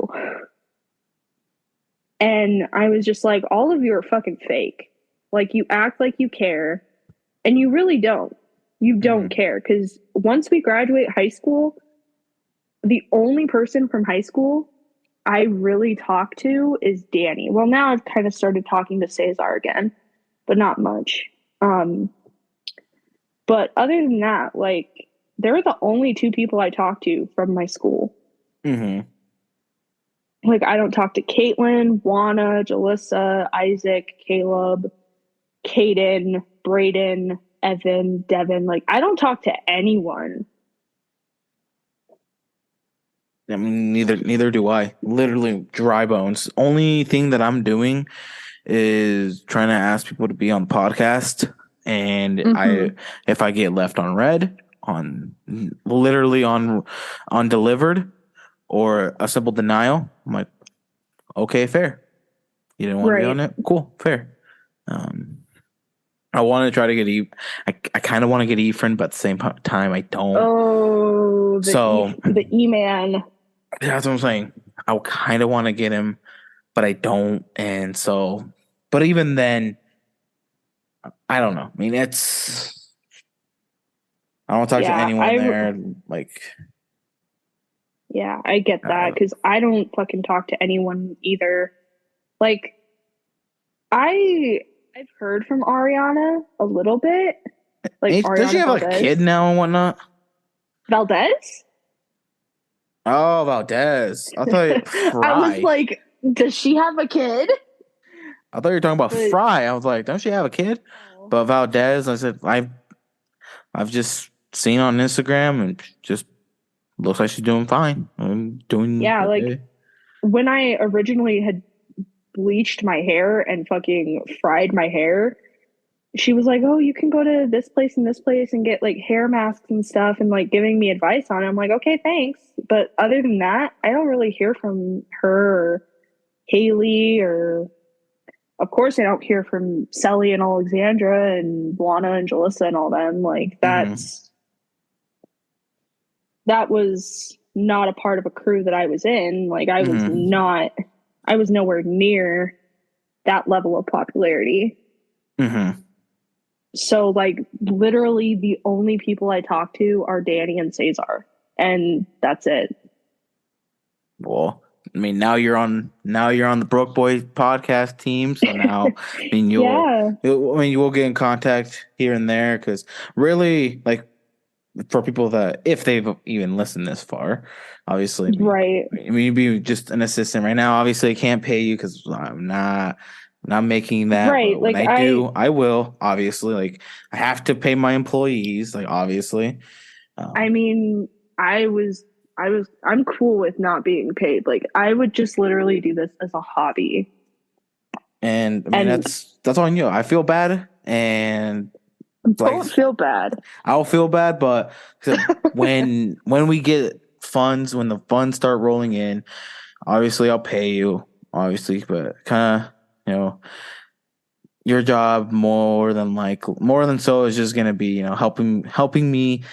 And I was just like, all of you are fucking fake. Like, you act like you care, and you really don't. You don't Mm-hmm. care. Because once we graduate high school, the only person from high school I really talk to is Danny. Well, now I've kind of started talking to Cesar again, but not much. Um, but other than that, like, they're the only two people I talk to from my school. Mm-hmm. Like, I don't talk to Caitlin, Juana, Jalissa, Isaac, Caleb, Caden, Braden, Evan, Devin. Like, I don't talk to anyone. I mean, neither do I. Literally dry bones. Only thing that I'm doing is trying to ask people to be on the podcast, and Mm-hmm. I if I get left on red, on literally on delivered, or a simple denial, I'm like, okay, fair. You didn't want to be on Right. it, cool, fair. Um, I want to try to get I kind of want to get Efren, but at the same time, I don't. Oh, So the E man. that's what I'm saying. I kind of want to get him, but I don't, and so. But even then, I don't know. I mean, I don't talk to Yeah, anyone there. Like, yeah, I get that uh, because I don't fucking talk to anyone either. Like, I I've heard from Ariana a little bit, like does she Ariana have like a kid Valdez. now and whatnot? Valdez? Oh, Valdez. I thought I was Fry. like, does she have a kid? I thought you were talking about But Fry. I was like, don't she have a kid? oh, But Valdez, I said, I've just seen on Instagram and just looks like she's doing fine. Doing yeah, like okay. when I originally had bleached my hair and fucking fried my hair, she was like, "Oh, you can go to this place and this place and get like hair masks and stuff," and like giving me advice on it. I'm like, "Okay, thanks." But other than that, I don't really hear from her or Haley, or of course I don't hear from Sally and Alexandra and Lana and Jalissa and all them. Like Mm-hmm. that was not a part of a crew that I was in. Like Mm-hmm. I was nowhere near that level of popularity. Mm-hmm. So like literally the only people I talk to are Danny and Cesar, and that's it. Well, I mean, now you're on the Broke Boy podcast team. So now, I mean, Yeah, you will get in contact here and there because really, like for people that if they've even listened this far, obviously, right. I mean, you'd be just an assistant right now. Obviously, I can't pay you because I'm not making that. Right. But when Like I do, I will. Obviously, like I have to pay my employees. Like obviously. I Um, mean, I'm cool with not being paid. Like I would just literally do this as a hobby. and I mean And that's on you. I feel bad, and like don't feel bad. I'll feel bad, but when we get funds, when the funds start rolling in, obviously I'll pay you, obviously, but kind of your job more than so is just gonna be helping me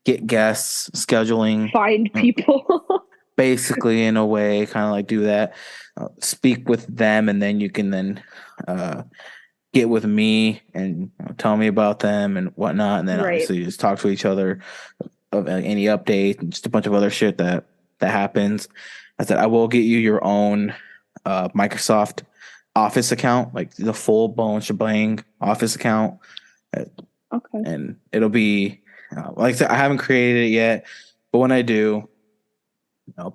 get guests, scheduling, Find you know, people. basically in a way, kind of like do that, speak with them, and then you can then uh, get with me and tell me about them and whatnot, and then Right. obviously just talk to each other of any update and just a bunch of other shit that happens. I said I will get you your own Microsoft Office account, like the full bone shebang Office account, uh, Okay. and it'll be like I said, I haven't created it yet, but when I do,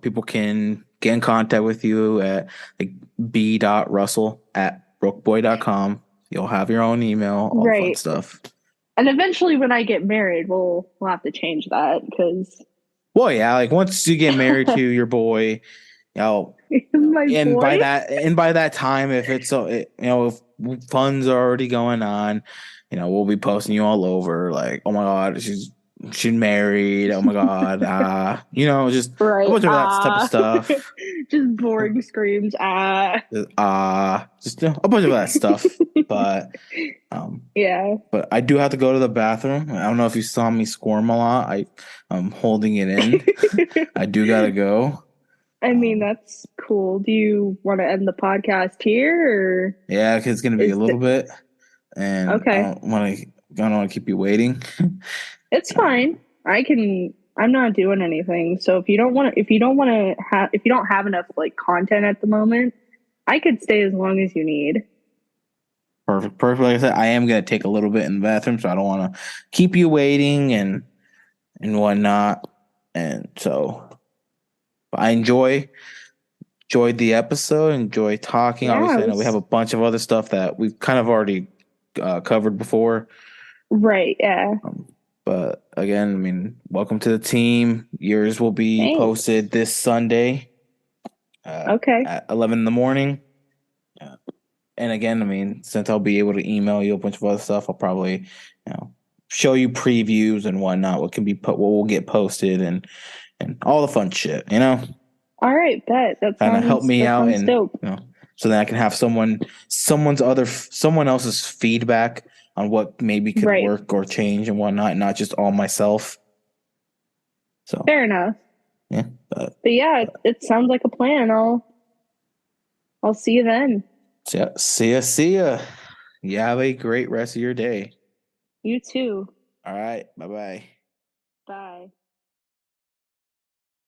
people can get in contact with you at like b.russell@brookboy.com. You'll have your own email, all the fun Right. stuff. And eventually when I get married, we'll have to change that because Well, yeah, like once you get married to your boy, my and boy. by that time, if it's so, if funds are already going on, we'll be posting you all over. Like, oh my god, she's married. Oh my god, just a Right. bunch of that type of stuff. Just boring screams. Just a bunch of that stuff. But Yeah. but I do have to go to the bathroom. I don't know if you saw me squirm a lot. I'm holding it in. I do gotta go. I mean, Um, that's cool. Do you want to end the podcast here or yeah, 'cause it's gonna be a is the little bit, and okay? I don't want to keep you waiting. It's fine. I'm not doing anything. So if you don't have enough like content at the moment, I could stay as long as you need. Perfect, perfect. Like I said, I am gonna take a little bit in the bathroom, so I don't want to keep you waiting and whatnot. And so I enjoyed the episode, enjoyed talking. Yeah, Obviously, it I know we have was a bunch of other stuff that we've kind of already covered before. right. Yeah. But again, I mean, welcome to the team. Yours will be Thanks. posted this Sunday Okay. at 11 in the morning. Uh, and again, I mean, since I'll be able to email you a bunch of other stuff, I'll probably, show you previews and whatnot. What will get posted and all the fun shit. All right, bet. Kind of help me That out sounds and dope. so that I can have someone else's feedback on what maybe could Right. work or change and whatnot, not just all myself. So Fair enough. yeah, but But yeah, it sounds like a plan. I'll see you then. yeah, see ya. You have a great rest of your day. You too. All right, bye bye. Bye.